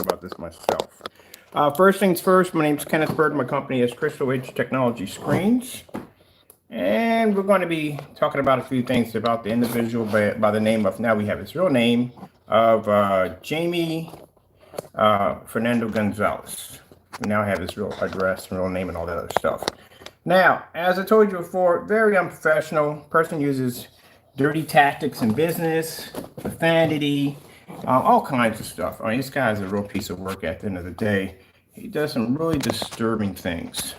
about this myself. First things first, my name is Kenneth Bird. My company is Crystal Edge Technology Screens. And we're going to be talking about a few things about the individual by the name of, now we have his real name, of Jamie Fernando Gonzalez. We now have his real address, real name, and all that other stuff. Now, as I told you before, very unprofessional. Person uses dirty tactics in business, profanity, all kinds of stuff. I mean, this guy's a real piece of work at the end of the day. He does some really disturbing things.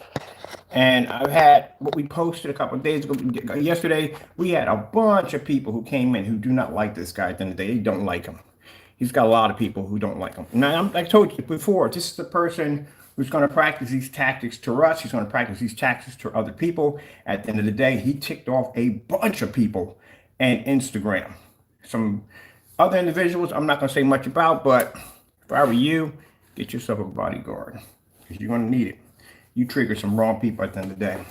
And I've had what we posted a couple of days ago. Yesterday, we had a bunch of people who came in who do not like this guy at the end of the day. They don't like him. He's got a lot of people who don't like him. Now, I told you before, this is the person who's going to practice these tactics to us. He's going to practice these tactics to other people. At the end of the day, he ticked off a bunch of people and Instagram. Some other individuals I'm not going to say much about, but if I were you, get yourself a bodyguard because you're going to need it. You trigger some wrong people at the end of the day.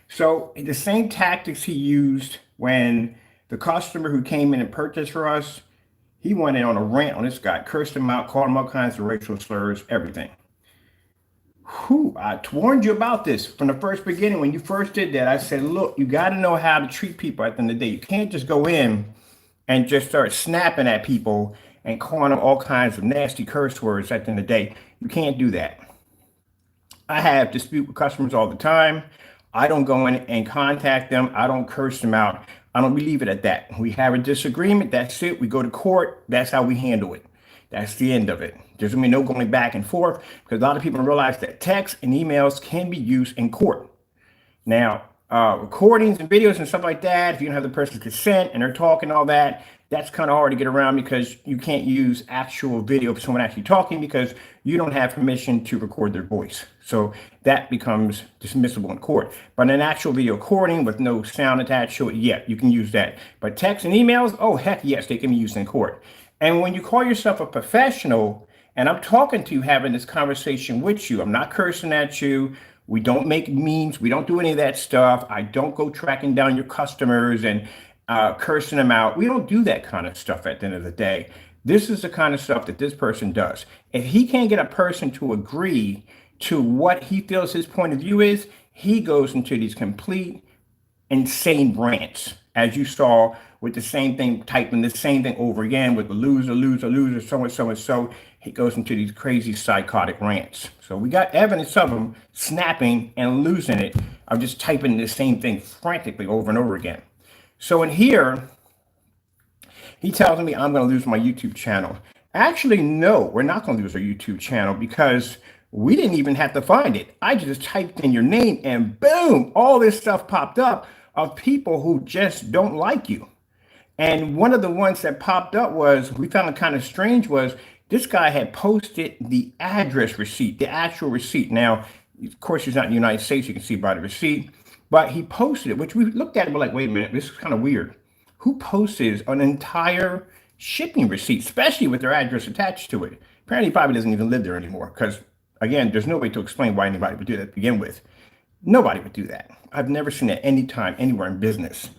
So the same tactics he used when the customer who came in and purchased for us, he went in on a rant on this guy, cursed him out, called him all kinds of racial slurs, everything. I warned you about this from the first beginning. When you first did that, I said, look, you got to know how to treat people at the end of the day. You can't just go in and just start snapping at people and calling them all kinds of nasty curse words at the end of the day. You can't do that. I have dispute with customers all the time. I don't go in and contact them. I don't curse them out. I don't leave it at that. We have a disagreement. That's it. We go to court. That's how we handle it. That's the end of it. There's going to be no going back and forth because a lot of people realize that text and emails can be used in court. Now, recordings and videos and stuff like that, if you don't have the person's consent and they're talking all that, that's kind of hard to get around because you can't use actual video of someone actually talking because you don't have permission to record their voice. So that becomes dismissible in court. But an actual video recording with no sound attached to it, yeah, you can use that. But text and emails, oh, heck yes, they can be used in court. And when you call yourself a professional, and I'm talking to you, having this conversation with you, I'm not cursing at you. We don't make memes. We don't do any of that stuff. I don't go tracking down your customers and cursing them out. We don't do that kind of stuff at the end of the day. This is the kind of stuff that this person does. If he can't get a person to agree to what he feels his point of view is, he goes into these complete insane rants, as you saw with the same thing, typing the same thing over again with the loser, so and so and so. He goes into these crazy psychotic rants. So we got evidence of him snapping and losing it of just typing the same thing frantically over and over again. So in here, he tells me I'm going to lose my YouTube channel. Actually, no, we're not going to lose our YouTube channel because we didn't even have to find it. I just typed in your name and boom, all this stuff popped up of people who just don't like you. And one of the ones that popped up was, we found it kind of strange, was this guy had posted the address receipt, the actual receipt. Now, of course, he's not in the United States. You can see by the receipt. But he posted it, which we looked at and we're like, wait a minute, this is kind of weird. Who posts an entire shipping receipt, especially with their address attached to it? Apparently, he probably doesn't even live there anymore because, again, there's no way to explain why anybody would do that to begin with. Nobody would do that. I've never seen that any time, anywhere in business.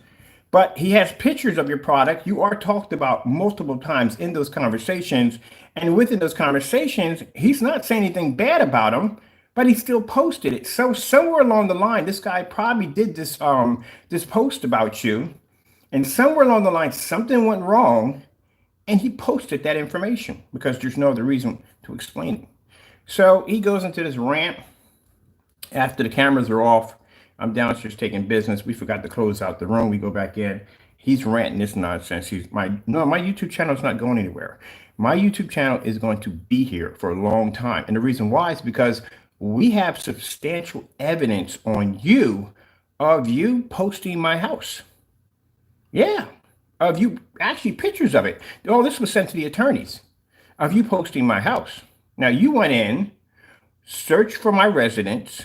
But he has pictures of your product. You are talked about multiple times in those conversations. And within those conversations, he's not saying anything bad about them, but he still posted it. So somewhere along the line, this guy probably did this post about you. And somewhere along the line, something went wrong. And he posted that information because there's no other reason to explain it. So he goes into this rant after the cameras are off. I'm downstairs taking business. We forgot to close out the room. We go back in. He's ranting this nonsense. My YouTube channel is not going anywhere. My YouTube channel is going to be here for a long time. And the reason why is because we have substantial evidence on you of you posting my house. Yeah, of you, actually pictures of it. Oh, this was sent to the attorneys of you posting my house. Now you went in, searched for my residence,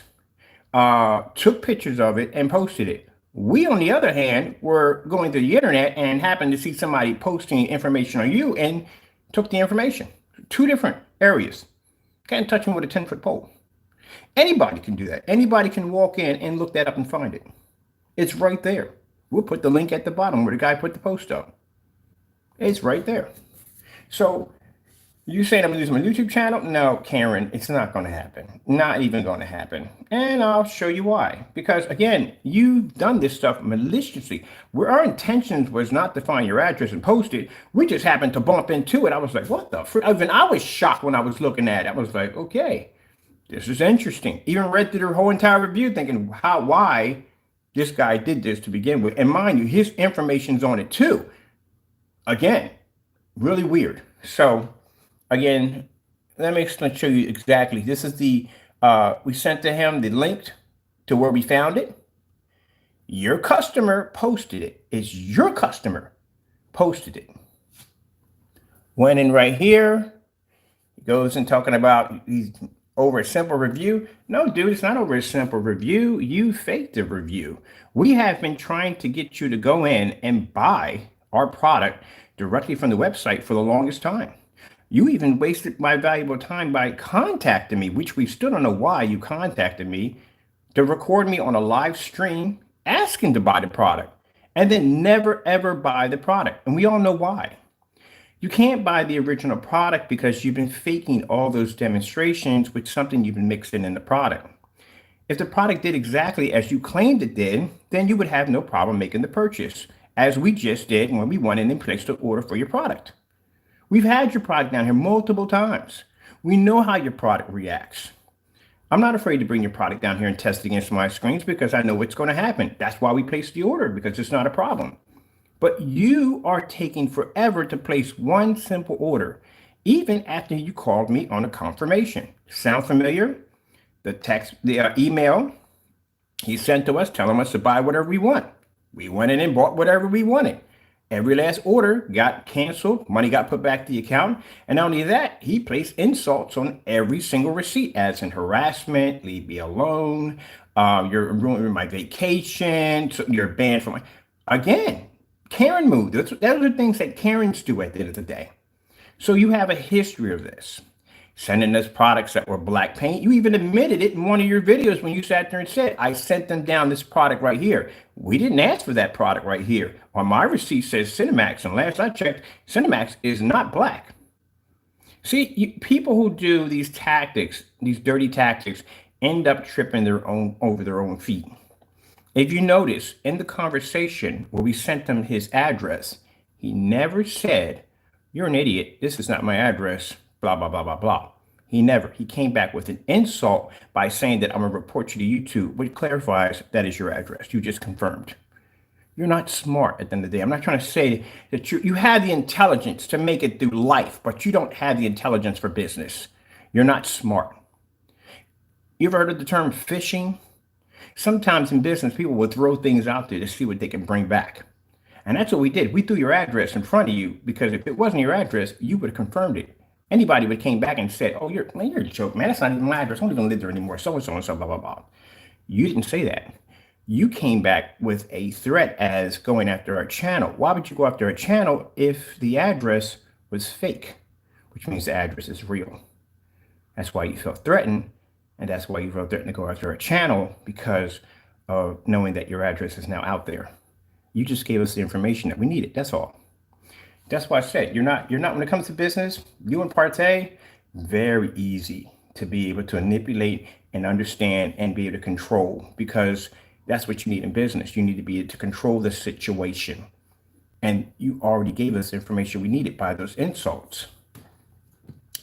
took pictures of it and posted it. We, on the other hand, were going to the internet and happened to see somebody posting information on you and took the information. Two different areas. Can't touch them with a 10-foot pole. Anybody can do that. Anybody can walk in and look that up and find it. It's right there. We'll put the link at the bottom where the guy put the post up. It's right there. So You saying I'm gonna do my YouTube channel? No, Karen, it's not gonna happen. Not even gonna happen. And I'll show you why. Because again, you've done this stuff maliciously. Where our intentions was not to find your address and post it. We just happened to bump into it. I was like, what the frick? Even I was shocked when I was looking at it. I was like, okay, this is interesting. Even read through the whole entire review thinking why this guy did this to begin with. And mind you, his information's on it too. Again, really weird. So again, let me show you exactly. This is the, we sent to him the link to where we found it. Your customer posted it. It's your customer posted it. Went in right here. He goes and talking about he's over a simple review. No, dude, it's not over a simple review. You faked the review. We have been trying to get you to go in and buy our product directly from the website for the longest time. You even wasted my valuable time by contacting me, which we still don't know why you contacted me, to record me on a live stream asking to buy the product and then never ever buy the product. And we all know why. You can't buy the original product because you've been faking all those demonstrations with something you've been mixing in the product. If the product did exactly as you claimed it did, then you would have no problem making the purchase, as we just did when we went in and placed the order for your product. We've had your product down here multiple times. We know how your product reacts. I'm not afraid to bring your product down here and test it against my screens because I know what's going to happen. That's why we placed the order, because it's not a problem. But you are taking forever to place one simple order, even after you called me on a confirmation. Sound familiar? The text, the email he sent to us telling us to buy whatever we want. We went in and bought whatever we wanted. Every last order got canceled. Money got put back to the account. And not only that, he placed insults on every single receipt, as in harassment, leave me alone, you're ruining my vacation, so you're banned from my... Again, Karen move. Those are the things that Karens do at the end of the day. So you have a history of this. Sending us products that were black paint. You even admitted it in one of your videos when you sat there and said, I sent them down this product right here. We didn't ask for that product right here. On my receipt says Cinemax, and last I checked, Cinemax is not black. See, people who do these tactics, these dirty tactics, end up tripping over their own feet. If you notice, in the conversation where we sent him his address, he never said, you're an idiot, this is not my address, blah, blah, blah, blah, blah. He came back with an insult by saying that I'm gonna report you to YouTube, which clarifies that is your address. You just confirmed. You're not smart at the end of the day. I'm not trying to say that you have the intelligence to make it through life, but you don't have the intelligence for business. You're not smart. You ever heard of the term phishing? Sometimes in business, people will throw things out there to see what they can bring back. And that's what we did. We threw your address in front of you because if it wasn't your address, you would have confirmed it. Anybody would have came back and said, oh, you're a joke, man. That's not even my address. I don't even live there anymore. So-and-so and so, blah, blah, blah. You didn't say that. You came back with a threat as going after our channel. Why would you go after a channel if the address was fake, which means the address is real? That's why you felt threatened. And that's why you felt threatened to go after a channel, because of knowing that your address is now out there. You just gave us the information that we needed. That's all. That's why I said you're not when it comes to business, you and Partey, very easy to be able to manipulate and understand and be able to control, because that's what you need in business. You need to be able to control the situation. And you already gave us the information we needed by those insults.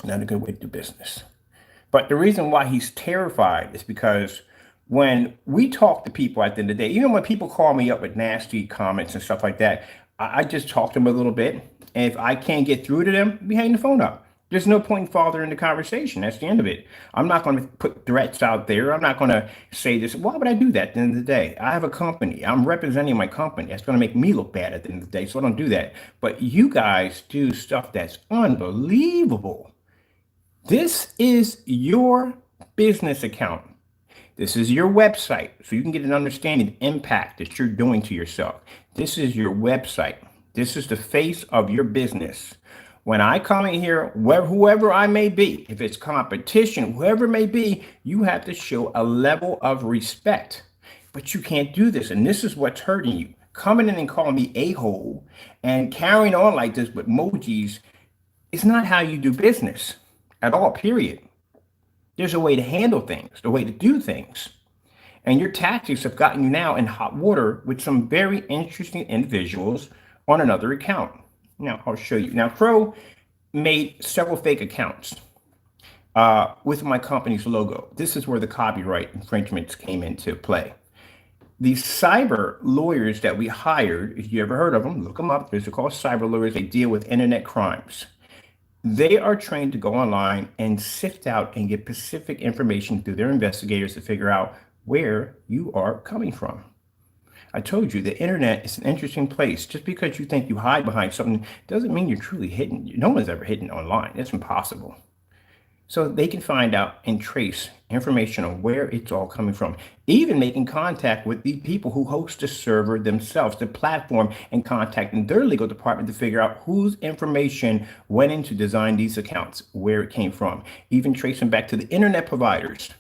Not a good way to do business. But the reason why he's terrified is because when we talk to people at the end of the day, even when people call me up with nasty comments and stuff like that, I just talk to them a little bit. And if I can't get through to them, we hang the phone up. There's no point in furthering the conversation. That's the end of it. I'm not going to put threats out there. I'm not going to say this. Why would I do that at the end of the day? I have a company. I'm representing my company. That's going to make me look bad at the end of the day. So I don't do that. But you guys do stuff that's unbelievable. This is your business account. This is your website, so you can get an understanding of the impact that you're doing to yourself. This is your website. This is the face of your business. When I come in here, whoever I may be, if it's competition, whoever it may be, you have to show a level of respect. But you can't do this, and this is what's hurting you. Coming in and calling me a-hole and carrying on like this with emojis, It's not how you do business at all, period. There's a way to handle things, a way to do things. And your tactics have gotten you now in hot water with some very interesting individuals on another account. Now, I'll show you. Now, Crow made several fake accounts with my company's logo. This is where the copyright infringements came into play. These cyber lawyers that we hired, if you ever heard of them, look them up. They're called cyber lawyers. They deal with internet crimes. They are trained to go online and sift out and get specific information through their investigators to figure out where you are coming from. I told you the internet is an interesting place. Just because you think you hide behind something doesn't mean you're truly hidden. No one's ever hidden online. It's impossible. So they can find out and trace information on where it's all coming from, even making contact with the people who host the server themselves, the platform, and contacting their legal department to figure out whose information went into design these accounts, where it came from, even tracing back to the internet providers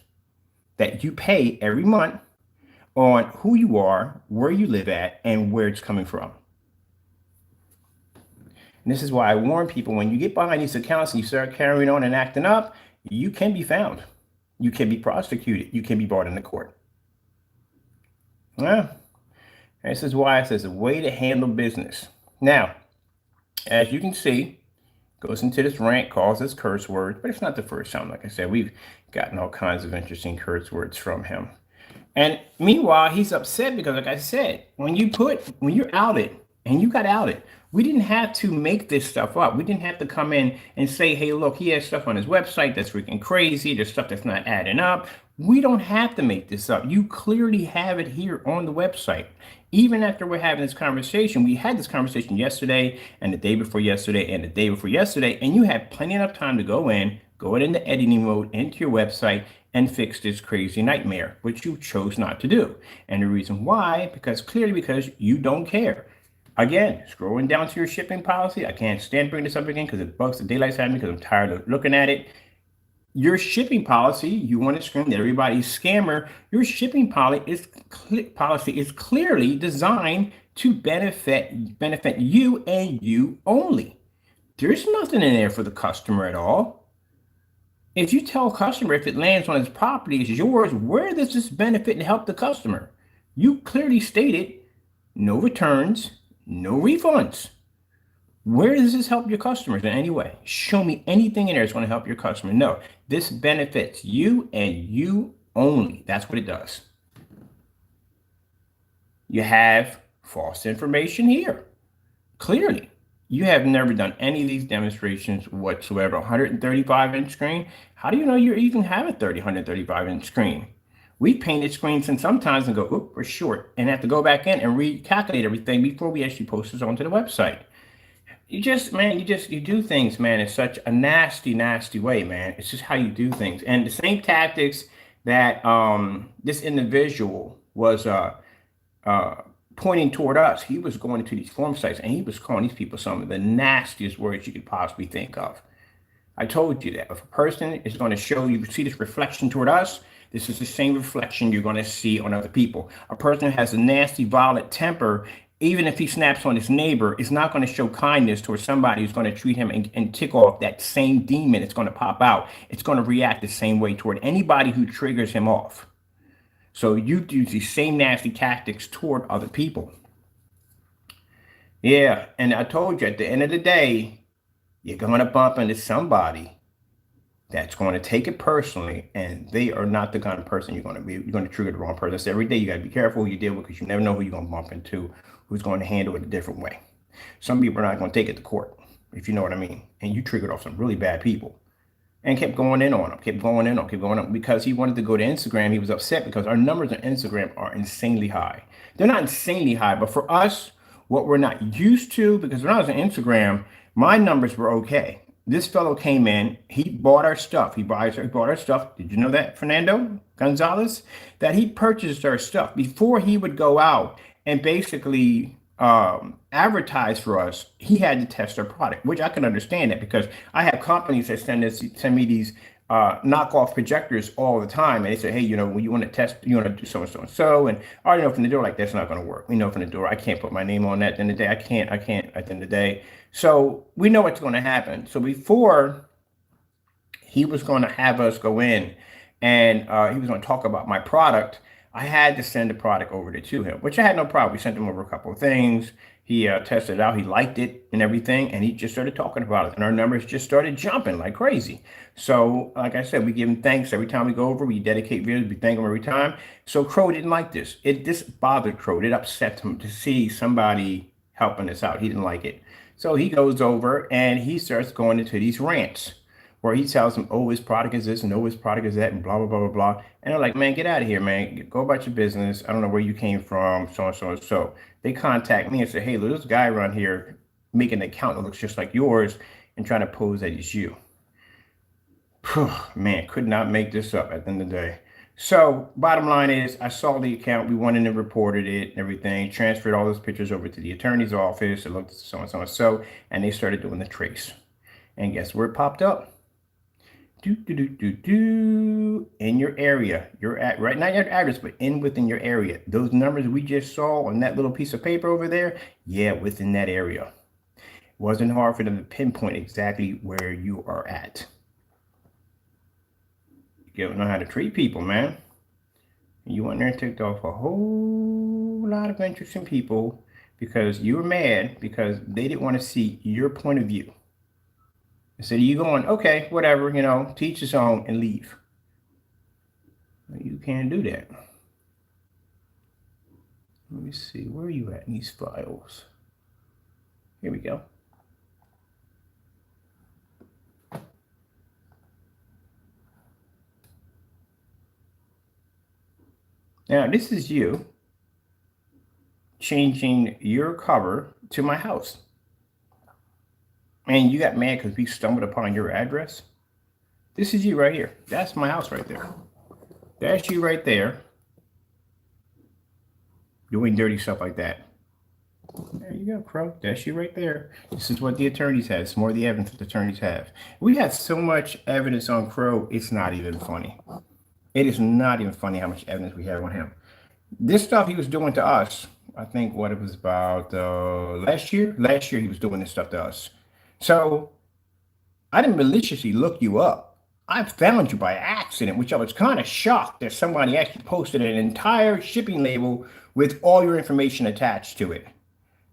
that you pay every month on who you are, where you live at, and where it's coming from. And this is why I warn people, when you get behind these accounts and you start carrying on and acting up, you can be found. You can be prosecuted. You can be brought into court. Well, this is why it says a way to handle business. Now, as you can see, goes into this rant, calls us curse words, but it's not the first time. Like I said, we've gotten all kinds of interesting curse words from him. And meanwhile, he's upset because, like I said, when you're outed and you got outed, we didn't have to make this stuff up. We didn't have to come in and say, hey, look, he has stuff on his website that's freaking crazy. There's stuff that's not adding up. We don't have to make this up. You clearly have it here on the website. Even after we're having this conversation, we had this conversation yesterday and the day before yesterday and the day before yesterday, and you had plenty enough time to go into editing mode, into your website, and fix this crazy nightmare, which you chose not to do. And the reason why, because you don't care. Again, scrolling down to your shipping policy, I can't stand bringing this up again because it bugs the daylights out of me because I'm tired of looking at it. Your shipping policy, you want to scream that everybody's scammer. Your shipping policy is clearly designed to benefit you and you only. There's nothing in there for the customer at all. If you tell a customer if it lands on his property, it's yours, where does this benefit and help the customer? You clearly stated no returns, no refunds. Where does this help your customers in any way? Show me anything in there that's going to help your customer. No, this benefits you and you only. That's what it does. You have false information here. Clearly, you have never done any of these demonstrations whatsoever. 135-inch screen. How do you know you even have a 135-inch screen? We painted screens and sometimes and go, oop, we're short, and have to go back in and recalculate everything before we actually post this onto the website. You do things, man, in such a nasty, nasty way, man. It's just how you do things. And the same tactics that this individual was pointing toward us, he was going to these forum sites and he was calling these people some of the nastiest words you could possibly think of. I told you that if a person is going to show you, see this reflection toward us, this is the same reflection you're going to see on other people. A person who has a nasty, violent temper, even if he snaps on his neighbor, is not going to show kindness towards somebody who's going to treat him and tick off that same demon. It's going to pop out. It's going to react the same way toward anybody who triggers him off. So you use these same nasty tactics toward other people. Yeah, and I told you at the end of the day, you're going to bump into somebody that's going to take it personally, and they are not the kind of person you're going to trigger the wrong person. That's every day. You got to be careful who you deal with because you never know who you're going to bump into, who's going to handle it a different way. Some people are not going to take it to court, if you know what I mean. And you triggered off some really bad people and kept going in on them, because he wanted to go to Instagram. He was upset because our numbers on Instagram are insanely high. They're not insanely high, but for us, what we're not used to, because when I was on Instagram, my numbers were okay. This fellow came in, he bought our stuff. He bought our stuff. Did you know that, Fernando Gonzalez? That he purchased our stuff before he would go out and basically advertise for us. He had to test our product, which I can understand that because I have companies that send me these knockoff projectors all the time. And they say, hey, when you want to test, you want to do so and so and so. And I already know from the door, like, that's not going to work. We know from the door, I can't put my name on that. At the end of the day, I can't at the end of the day. So we know what's going to happen. So before he was going to have us go in and he was going to talk about my product, I had to send the product over to him, which I had no problem. We sent him over a couple of things. He tested it out. He liked it and everything. And he just started talking about it. And our numbers just started jumping like crazy. So like I said, we give him thanks every time we go over. We dedicate videos. We thank him every time. So Crow didn't like this. This bothered Crow. It upset him to see somebody helping us out. He didn't like it. So he goes over and he starts going into these rants where he tells them, oh, his product is this and oh, his product is that and blah, blah, blah, blah, blah. And they're like, man, get out of here, man. Go about your business. I don't know where you came from, so and so and so. They contact me and say, hey, look, this guy around here making an account that looks just like yours and trying to pose that he's you. Man, could not make this up at the end of the day. So bottom line is, I saw the account. We went in and reported it and everything, transferred all those pictures over to the attorney's office. It looked so and so and so, and they started doing the trace. And guess where it popped up? In your area you're at, right? Not your address, but within your area. Those numbers we just saw on that little piece of paper over there, yeah, within that area. It wasn't hard for them to pinpoint exactly where you are at. You don't know how to treat people, man. You went there and ticked off a whole lot of interesting people because you were mad because they didn't want to see your point of view. Instead of you going, okay, whatever, teach his own and leave. You can't do that. Let me see, where are you at in these files? Here we go. Now, this is you changing your cover to my house. And you got mad because we stumbled upon your address. This is you right here. That's my house right there. That's you right there. Doing dirty stuff like that. There you go, Crow. That's you right there. This is what the attorneys have. It's more the evidence that the attorneys have. We have so much evidence on Crow, it's not even funny. It is not even funny how much evidence we have on him. This stuff he was doing to us, I think what it was about last year. Last year he was doing this stuff to us. So I didn't maliciously look you up. I found you by accident, which I was kind of shocked that somebody actually posted an entire shipping label with all your information attached to it.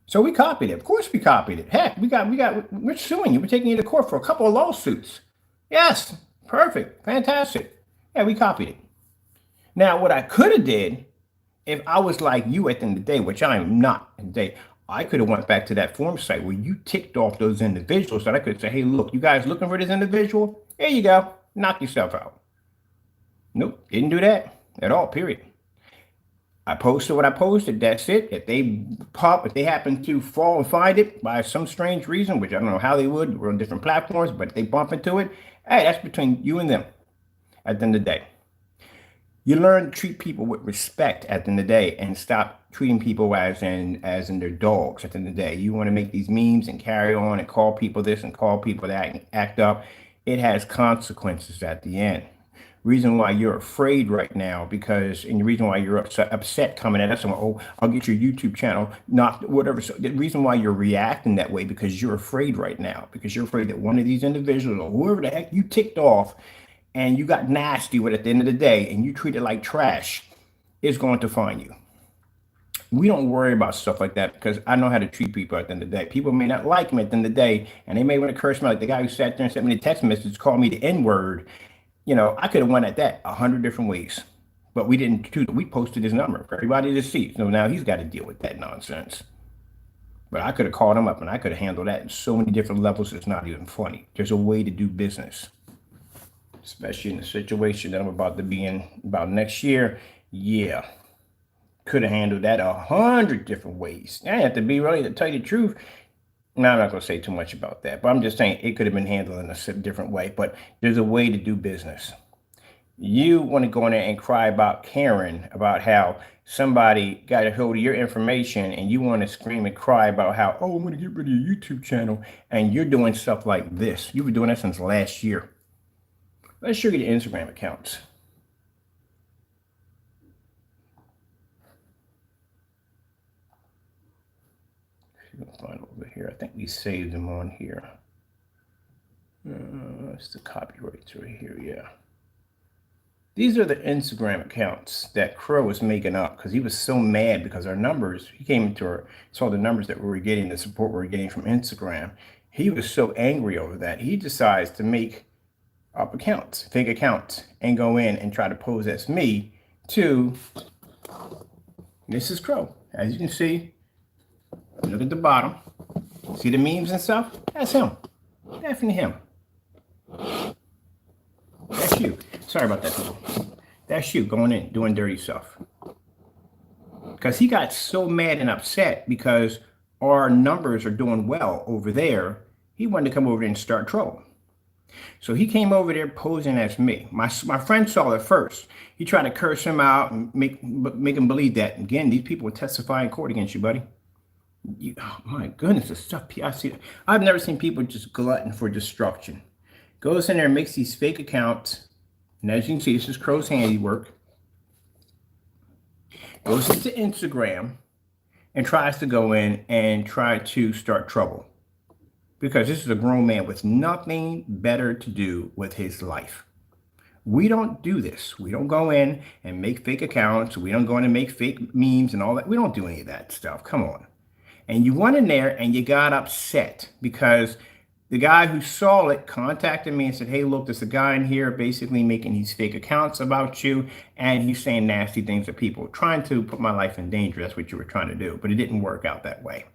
So we copied it. Of course we copied it. Heck, we're suing you. We're taking you to court for a couple of lawsuits. Yes, perfect, fantastic. Yeah, we copied it. Now, what I could have did, if I was like you at the end of the day, which I am not today, I could have went back to that forum site where you ticked off those individuals that I could say, hey, look, you guys looking for this individual? Here you go. Knock yourself out. Nope, didn't do that at all, period. I posted what I posted. That's it. If they happen to fall and find it by some strange reason, which I don't know how they would, we're on different platforms, but if they bump into it, hey, that's between you and them at the end of the day. You learn to treat people with respect at the end of the day and stop treating people as in their dogs at the end of the day. You want to make these memes and carry on and call people this and call people that and act up. It has consequences at the end. Reason why you're afraid right now, and the reason why you're upset coming at us, oh, I'll get your YouTube channel, not whatever. So the reason why you're reacting that way, because you're afraid right now, because you're afraid that one of these individuals or whoever the heck you ticked off and you got nasty with at the end of the day and you treat it like trash, is going to find you. We don't worry about stuff like that because I know how to treat people at the end of the day. People may not like me at the end of the day, and they may want to curse me, like the guy who sat there and sent me the text message, called me the N-word. I could have went at that 100 different ways, but we didn't do that. We posted his number for everybody to see. So now he's got to deal with that nonsense. But I could have called him up and I could have handled that in so many different levels. It's not even funny. There's a way to do business, especially in the situation that I'm about to be in about next year. Yeah. Could have handled that 100 different ways. I have to be really, to tell you the truth. No, I'm not going to say too much about that, but I'm just saying it could have been handled in a different way, but there's a way to do business. You want to go in there and cry about Karen, about how somebody got a hold of your information, and you want to scream and cry about how, oh, I'm going to get rid of your YouTube channel, and you're doing stuff like this. You've been doing that since last year. Let's show you the Instagram accounts. You'll find over here. I think we saved them on here. It's the copyrights right here. Yeah. These are the Instagram accounts that Crow was making up because he was so mad because our numbers, he came into our, saw the numbers that we were getting, the support we were getting from Instagram. He was so angry over that. He decides to make up accounts, fake accounts, and go in and try to pose as me to, this is Crow. As you can see, look at the bottom. See the memes and stuff? That's him. Definitely him. That's you. Sorry about that, people. That's you going in, doing dirty stuff. Because he got so mad and upset because our numbers are doing well over there. He wanted to come over there and start trouble. So he came over there posing as me. My friend saw it first. He tried to curse him out and make him believe that. Again, these people will testify in court against you, buddy. Oh my goodness, the stuff I see. I've never seen people just glutton for destruction. Goes in there and makes these fake accounts. And as you can see, this is Crow's handiwork. Goes into Instagram and tries to go in and try to start trouble. Because this is a grown man with nothing better to do with his life. We don't do this. We don't go in and make fake accounts. We don't go in and make fake memes and all that. We don't do any of that stuff. Come on. And you went in there and you got upset because the guy who saw it contacted me and said, hey, look, there's a guy in here basically making these fake accounts about you. And he's saying nasty things to people, trying to put my life in danger. That's what you were trying to do. But it didn't work out that way.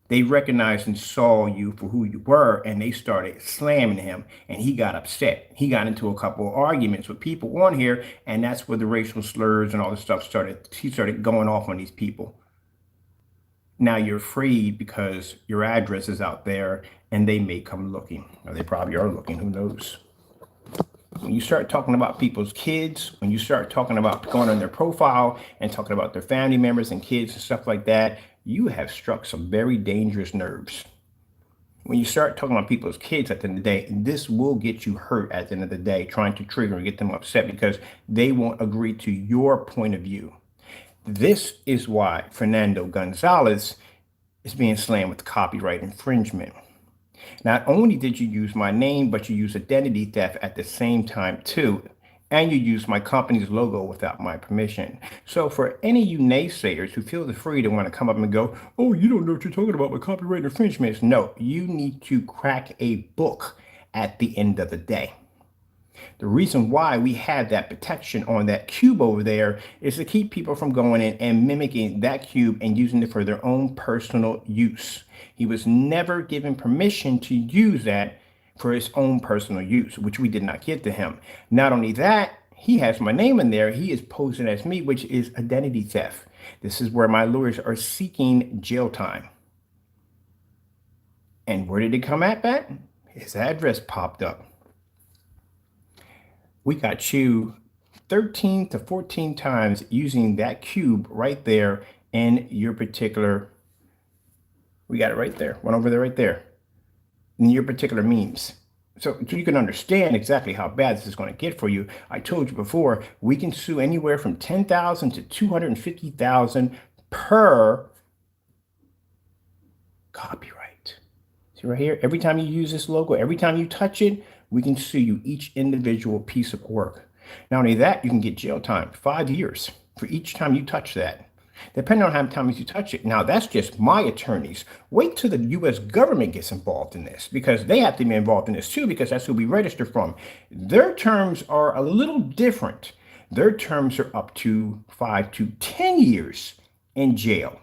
They recognized and saw you for who you were, and they started slamming him, and he got upset. He got into a couple of arguments with people on here, and that's where the racial slurs and all this stuff started. He started going off on these people. Now you're afraid because your address is out there, and they may come looking. Or they probably are looking, who knows? When you start talking about people's kids, when you start talking about going on their profile and talking about their family members and kids and stuff like that, you have struck some very dangerous nerves. When you start talking about people's kids at the end of the day, this will get you hurt at the end of the day, trying to trigger and get them upset because they won't agree to your point of view. This is why Fernando Gonzalez is being slammed with copyright infringement. Not only did you use my name, but you use identity theft at the same time too. And you use my company's logo without my permission. So for any of you naysayers who feel the free to want to come up and go, oh, you don't know what you're talking about with copyright infringements. No, you need to crack a book at the end of the day. The reason why we have that protection on that cube over there is to keep people from going in and mimicking that cube and using it for their own personal use. He was never given permission to use that for his own personal use, which we did not give to him. Not only that, he has my name in there. He is posing as me, which is identity theft. This is where my lawyers are seeking jail time. And where did it come at? His address popped up. We got you 13 to 14 times using that cube right there in your particular, we got it right there, one over there right there, in your particular memes. So you can understand exactly how bad this is going to get for you. I told you before, we can sue anywhere from $10,000 to $250,000 per copyright. See right here, every time you use this logo, every time you touch it, we can sue you each individual piece of work. Not only that, you can get jail time, 5 years for each time you touch that, depending on how many times you touch it. Now, that's just my attorneys. Wait till the U.S. government gets involved in this because they have to be involved in this too because that's who we register from. Their terms are a little different. Their terms are up to 5 to 10 years in jail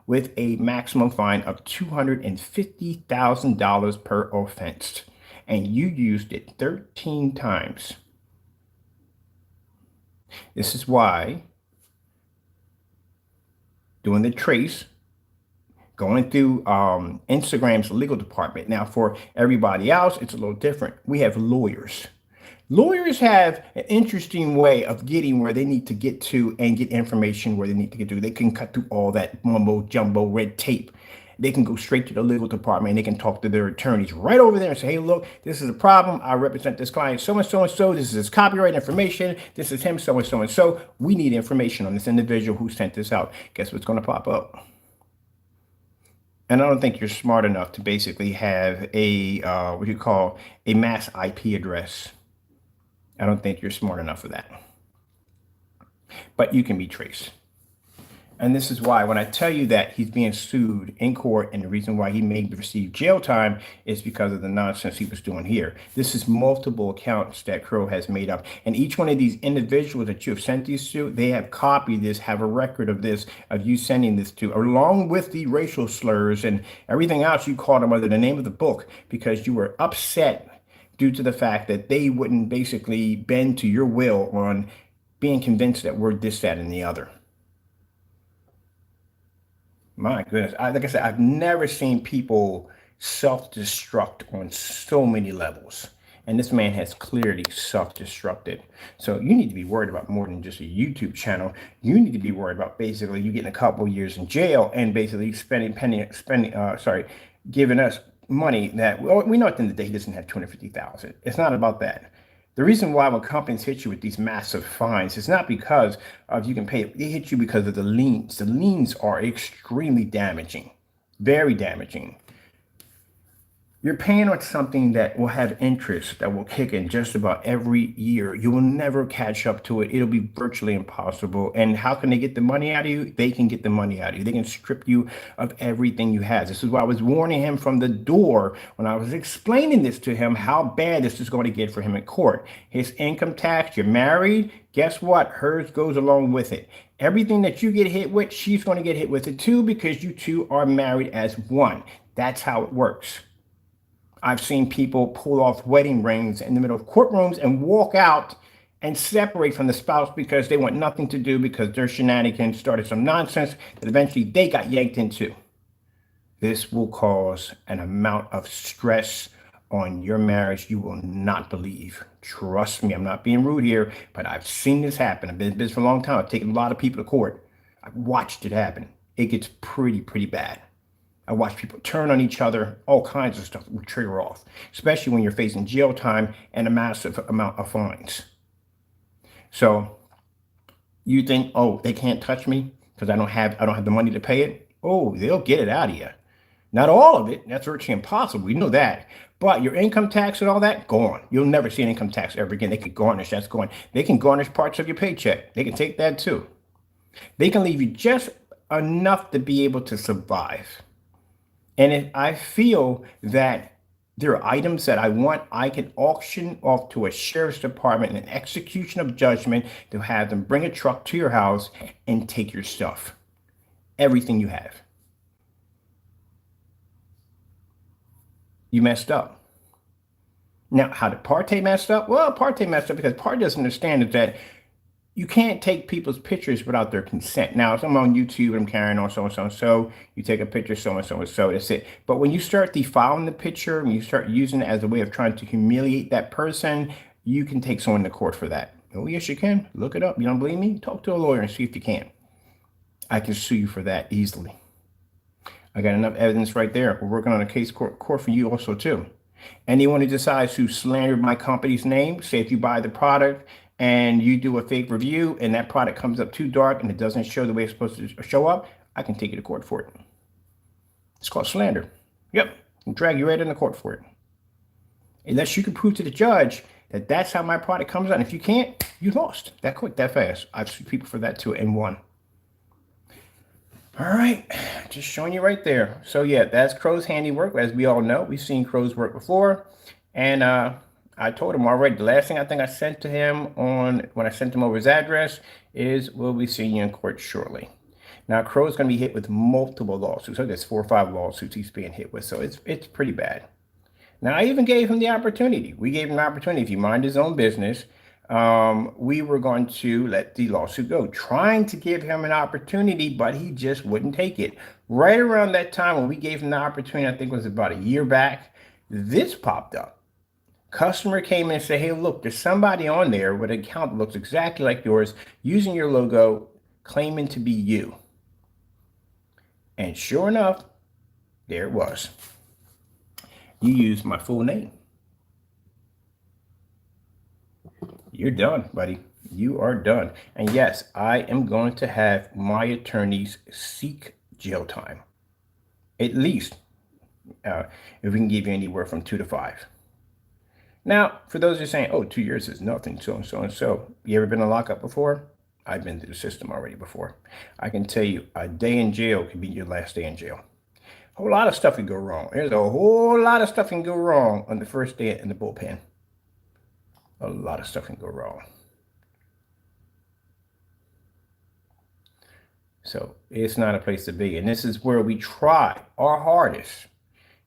with a maximum fine of $250,000 per offense. And you used it 13 times. This is why doing the trace, going through Instagram's legal department. Now, for everybody else, it's a little different. We have lawyers. Lawyers have an interesting way of getting where they need to get to and get information where they need to get to. They can cut through all that mumbo jumbo red tape. they can go straight to the legal department and they can talk to their attorneys right over there and say, hey, look, this is a problem. I represent this client so and so and so. This is his copyright information. This is him so and so and so. We need information on this individual who sent this out. Guess what's going to pop up? And I don't think you're smart enough to basically have a, what you call a mass IP address. I don't think you're smart enough for that. But you can be traced. And this is why when I tell you that he's being sued in court and the reason why he may receive jail time is because of the nonsense he was doing here. This is multiple accounts that Crow has made up. And each one of these individuals that you have sent these to, they have copied this, have a record of this, of you sending this to, along with the racial slurs and everything else you called them under the name of the book because you were upset due to the fact that they wouldn't basically bend to your will on being convinced that we're this, that, and the other. My goodness. Like I said, I've never seen people self-destruct on so many levels. And this man has clearly self-destructed. So you need to be worried about more than just a YouTube channel. You need to be worried about basically you getting a couple of years in jail and basically giving us money that, well, we know at the end of the day he doesn't have 250,000. It's not about that. The reason why when companies hit you with these massive fines, it's not because of you can pay it. They hit you because of the liens. The liens are extremely damaging, very damaging. You're paying on something that will have interest that will kick in just about every year. You will never catch up to it. It'll be virtually impossible. And how can they get the money out of you? They can get the money out of you. They can strip you of everything you have. This is why I was warning him from the door when I was explaining this to him, how bad this is going to get for him in court. His income tax, you're married, guess what? Hers goes along with it. Everything that you get hit with, she's going to get hit with it too because you two are married as one. That's how it works. I've seen people pull off wedding rings in the middle of courtrooms and walk out and separate from the spouse because they want nothing to do because their shenanigans started some nonsense that eventually they got yanked into. This will cause an amount of stress on your marriage you will not believe. Trust me, I'm not being rude here, but I've seen this happen. I've been in business for a long time. I've taken a lot of people to court. I've watched it happen. It gets pretty bad. I watch people turn on each other, all kinds of stuff will trigger off, especially when you're facing jail time and a massive amount of fines. So you think, oh, they can't touch me because I don't have the money to pay it. Oh, they'll get it out of you. Not all of it. That's virtually impossible. We know that. But your income tax and all that, gone. You'll never see an income tax ever again. They could garnish. That's gone. They can garnish parts of your paycheck. They can take that too. They can leave you just enough to be able to survive. And if I feel that there are items that I want, I can auction off to a sheriff's department an execution of judgment to have them bring a truck to your house and take your stuff. Everything you have. You messed up. Now, how did Parte mess up? Well, Parte messed up because Parte doesn't understand is that you can't take people's pictures without their consent. Now, if I'm on YouTube and I'm carrying on so-and-so, you take a picture so-and-so, that's it. But when you start defiling the picture, when you start using it as a way of trying to humiliate that person, you can take someone to court for that. Oh, yes, you can. Look it up. You don't believe me? Talk to a lawyer and see if you can. I can sue you for that easily. I got enough evidence right there. We're working on a case court for you also, too. Anyone who decides to slander my company's name, say if you buy the product, and you do a fake review and that product comes up too dark and it doesn't show the way it's supposed to show up, I can take you to court for it. It's called slander. Yep, I'll drag you right into court for it. Unless you can prove to the judge that that's how my product comes out. And if you can't, you lost. That quick, that fast. I've sued people for that too and won. All right, just showing you right there. So yeah, that's Crow's handiwork. As we all know, we've seen Crow's work before. And I told him already, the last thing I think I sent to him when I sent him over his address is, we'll be seeing you in court shortly. Now, Crow's going to be hit with multiple lawsuits. So there's 4 or 5 lawsuits he's being hit with. So it's pretty bad. Now, I even gave him the opportunity. We gave him the opportunity. If he minded his own business, we were going to let the lawsuit go, trying to give him an opportunity, but he just wouldn't take it. Right around that time when we gave him the opportunity, I think it was about a year back, this popped up. Customer came in and said, hey, look, there's somebody on there with an account that looks exactly like yours, using your logo, claiming to be you. And sure enough, There it was. You used my full name. You're done, buddy. You are done. And yes, I am going to have my attorneys seek jail time. At least, if we can give you anywhere from 2 to 5. Now, for those who are saying, oh, 2 years is nothing, so and so and so. You ever been in lockup before? I've been through the system already before. I can tell you a day in jail could be your last day in jail. A whole lot of stuff can go wrong. There's a whole lot of stuff can go wrong on the first day in the bullpen. A lot of stuff can go wrong. So it's not a place to be. And this is where we try our hardest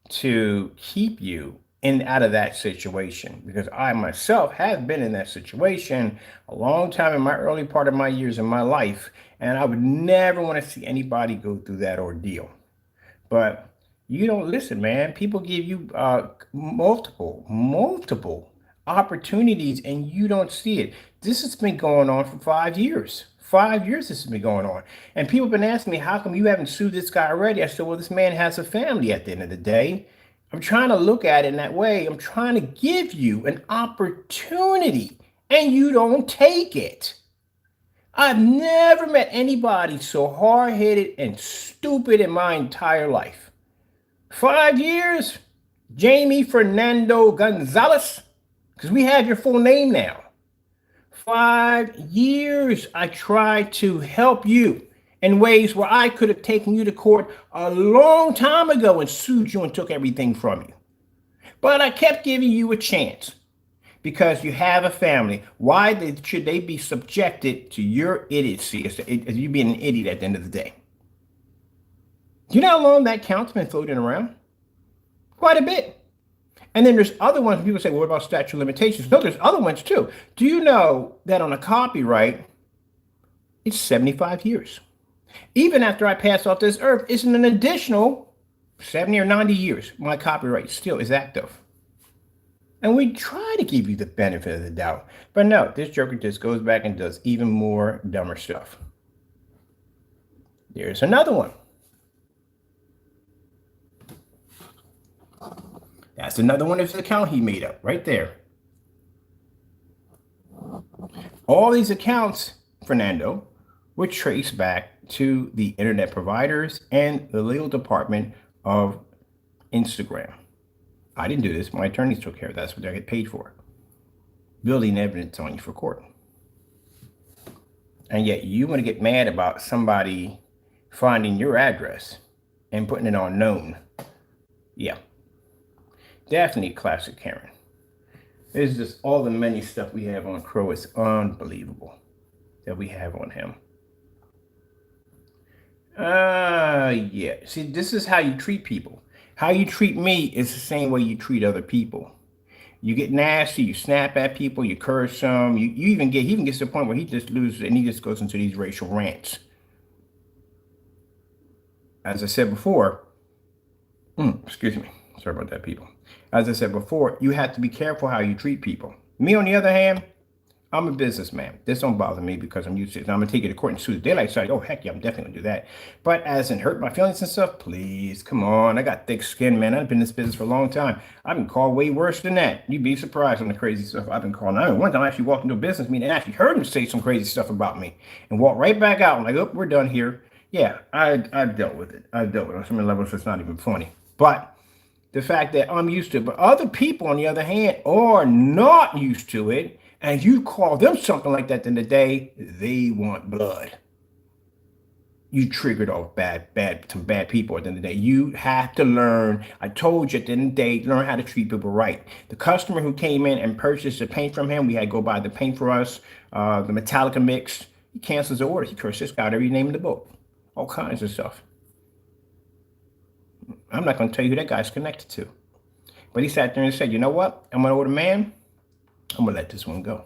to keep you out of that situation, because I myself have been in that situation a long time in my early part of my years in my life, and I would never want to see anybody go through that ordeal. But you don't listen, man. People give you multiple opportunities, and you don't see it. This has been going on for 5 years. 5 years this has been going on. And people have been asking me, how come you haven't sued this guy already? I said, well, this man has a family at the end of the day. I'm trying to look at it in that way. I'm trying to give you an opportunity, and you don't take it. I've never met anybody so hard-headed and stupid in my entire life. 5 years, Jamie Fernando Gonzalez, because we have your full name now. 5 years I tried to help you in ways where I could have taken you to court a long time ago and sued you and took everything from you. But I kept giving you a chance because you have a family. Why should they be subjected to your idiocy as you being an idiot at the end of the day? Do you know how long that count's been floating around? Quite a bit. And then there's other ones. People say, well, what about statute of limitations? No, there's other ones too. Do you know that on a copyright, it's 75 years? Even after I pass off this earth, it's an additional 70 or 90 years. My copyright still is active. And we try to give you the benefit of the doubt. But no, this joker just goes back and does even more dumber stuff. There's another one. That's another one of his account he made up right there. All these accounts, Fernando, were traced back to the internet providers and the legal department of Instagram. I didn't do this. My attorneys took care of that. That's what they get paid for. Building evidence on you for court. And yet you want to get mad about somebody finding your address and putting it on known. Yeah. Definitely classic Karen. It's just all the many stuff we have on Crow is unbelievable that we have on him. Yeah. See, this is how you treat people. How you treat me is the same way you treat other people. You get nasty, you snap at people, you curse them. He even gets to the point where he just loses and he just goes into these racial rants. As I said before, excuse me. Sorry about that, people. As I said before, you have to be careful how you treat people. Me, on the other hand, I'm a businessman. This don't bother me because I'm used to it. Now, I'm going to take you to court and sue the daylight side. Oh, heck yeah, I'm definitely going to do that. But as in hurt my feelings and stuff, please, come on. I got thick skin, man. I've been in this business for a long time. I've been called way worse than that. You'd be surprised on the crazy stuff I've been called. I mean, one time I actually walked into a business meeting and actually heard him say some crazy stuff about me and walked right back out. I'm like, oh, we're done here. Yeah, I've dealt with it. I've dealt with it on some levels. It's not even funny. But the fact that I'm used to it, but other people, on the other hand, are not used to it. And you call them something like that in the day, they want blood. You triggered off some bad people at the end of the day. You have to learn. I told you at the end of the day, learn how to treat people right. The customer who came in and purchased the paint from him, we had to go buy the paint for us, the Metallica mix. He cancels the order. He cursed this guy out every name in the book. All kinds of stuff. I'm not going to tell you who that guy's connected to. But he sat there and said, you know what? I'm an older man. I'm going to let this one go.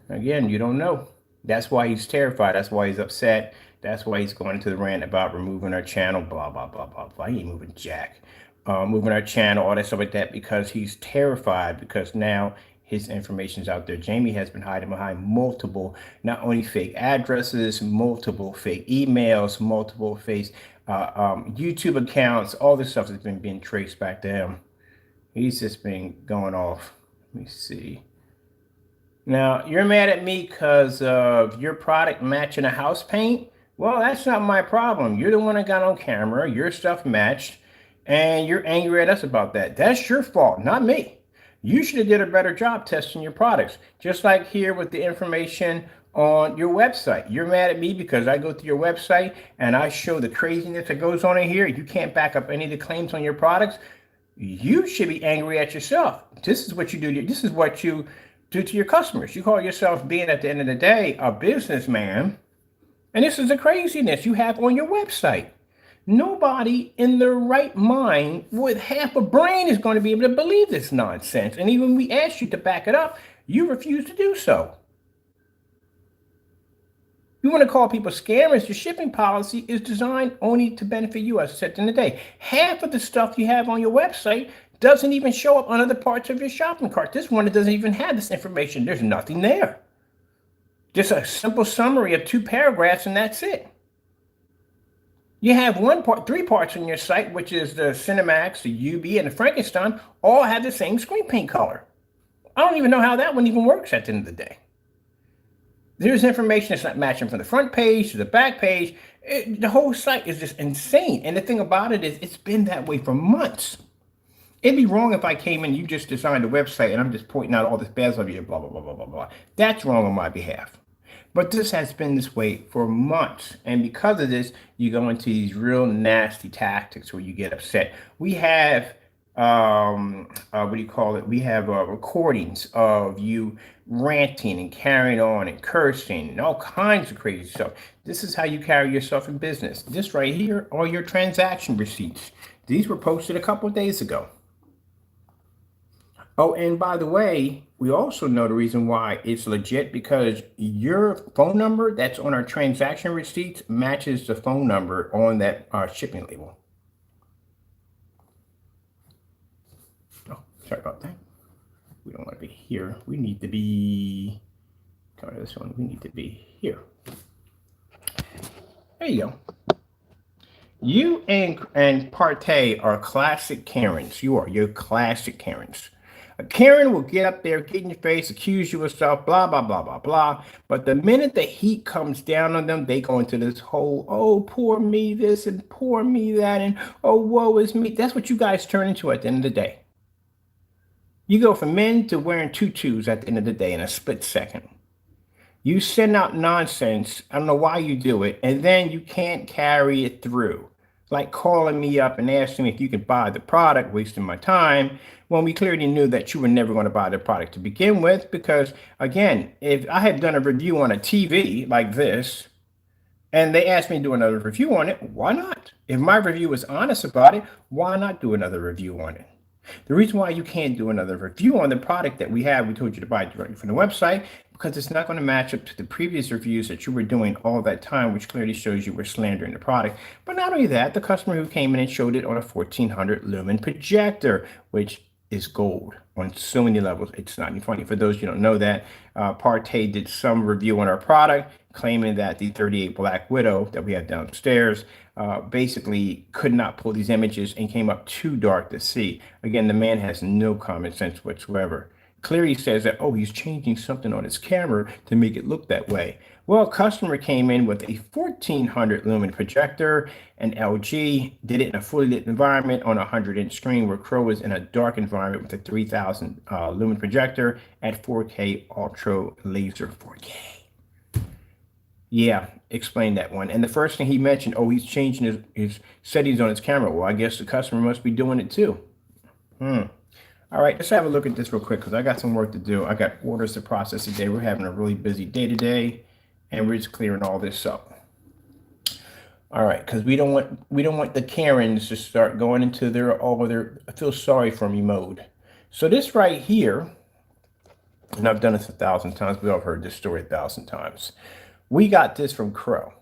Again, you don't know. That's why he's terrified. That's why he's upset. That's why he's going into the rant about removing our channel, blah, blah, blah, blah, blah. He ain't moving jack. Moving our channel, all that stuff like that, because he's terrified, because now his information is out there. Jamie has been hiding behind multiple, not only fake addresses, multiple fake emails, multiple fake YouTube accounts. All this stuff has been being traced back to him. He's just been going off. Let me see. Now, you're mad at me because of your product matching a house paint? Well, that's not my problem. You're the one that got on camera, your stuff matched, and you're angry at us about that. That's your fault, not me. You should have did a better job testing your products. Just like here with the information on your website. You're mad at me because I go to your website and I show the craziness that goes on in here. You can't back up any of the claims on your products. You should be angry at yourself. This is what you do. This is what you do to your customers. You call yourself being, at the end of the day, a businessman. And this is the craziness you have on your website. Nobody in their right mind with half a brain is going to be able to believe this nonsense. And even when we ask you to back it up, you refuse to do so. You want to call people scammers. Your shipping policy is designed only to benefit you, as I said in the day. Half of the stuff you have on your website doesn't even show up on other parts of your shopping cart. This one doesn't even have this information. There's nothing there. Just a simple summary of 2 paragraphs, and that's it. You have 3 parts on your site, which is the Cinemax, the UB, and the Frankenstein, all have the same screen paint color. I don't even know how that one even works at the end of the day. There's information that's not matching from the front page to the back page. The whole site is just insane. And the thing about it is, it's been that way for months. It'd be wrong if I came in, you just designed a website, and I'm just pointing out all this bad stuff here, blah, blah, blah, blah, blah, blah. That's wrong on my behalf. But this has been this way for months. And because of this, you go into these real nasty tactics where you get upset. We have, what do you call it? We have recordings of you ranting and carrying on and cursing and all kinds of crazy stuff. This is how you carry yourself in business. This right here are your transaction receipts. These were posted a couple of days ago. Oh, and by the way, we also know the reason why it's legit, because your phone number that's on our transaction receipts matches the phone number on that shipping label. Oh, sorry about that. We don't want to be here. We need to be, come to this one, we need to be here. There you go. You and Partey are classic Karens. You're classic Karens. A Karen will get up there, get in your face, accuse you of stuff, blah, blah, blah, blah, blah. But the minute the heat comes down on them, they go into this whole, oh, poor me this and poor me that, and oh, woe is me. That's what you guys turn into at the end of the day. You go from men to wearing tutus at the end of the day in a split second. You send out nonsense. I don't know why you do it. And then you can't carry it through. Like calling me up and asking me if you could buy the product, wasting my time, when we clearly knew that you were never going to buy the product to begin with. Because again, if I had done a review on a TV like this, and they asked me to do another review on it, why not? If my review was honest about it, why not do another review on it? The reason why you can't do another review on the product that we told you to buy directly from the website, because it's not going to match up to the previous reviews that you were doing all that time, which clearly shows you were slandering the product. But not only that, the customer who came in and showed it on a 1400 lumen projector, which is gold on so many levels. It's not even funny. For those you don't know that, Partey did some review on our product, claiming that the 38 Black Widow that we have downstairs basically could not pull these images and came up too dark to see. Again, the man has no common sense whatsoever. Clearly says that, oh, he's changing something on his camera to make it look that way. Well, a customer came in with a 1400 lumen projector, and LG did it in a fully lit environment on a 100-inch screen, where Crow was in a dark environment with a 3000 lumen projector at 4K Ultra Laser 4K. Yeah, explain that one. And the first thing he mentioned, oh, he's changing his settings on his camera. Well, I guess the customer must be doing it too. All right, let's have a look at this real quick, because I got some work to do. I got orders to process today. We're having a really busy day today, and we're just clearing all this up. All right, because we don't want the Karens to start going into their I feel sorry for me mode. So this right here, and I've done this 1,000 times. We've all heard this story 1,000 times. We got this from Crow.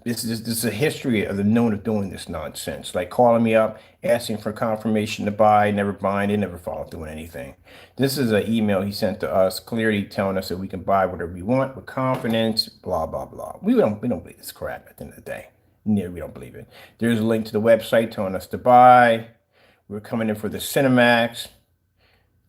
This is a history of the known of doing this nonsense, like calling me up, asking for confirmation to buy, never buying, they never follow through on anything. This is an email he sent to us, clearly telling us that we can buy whatever we want with confidence, blah, blah, blah. We don't believe this crap at the end of the day. No, we don't believe it. There's a link to the website telling us to buy. We're coming in for the Cinemax.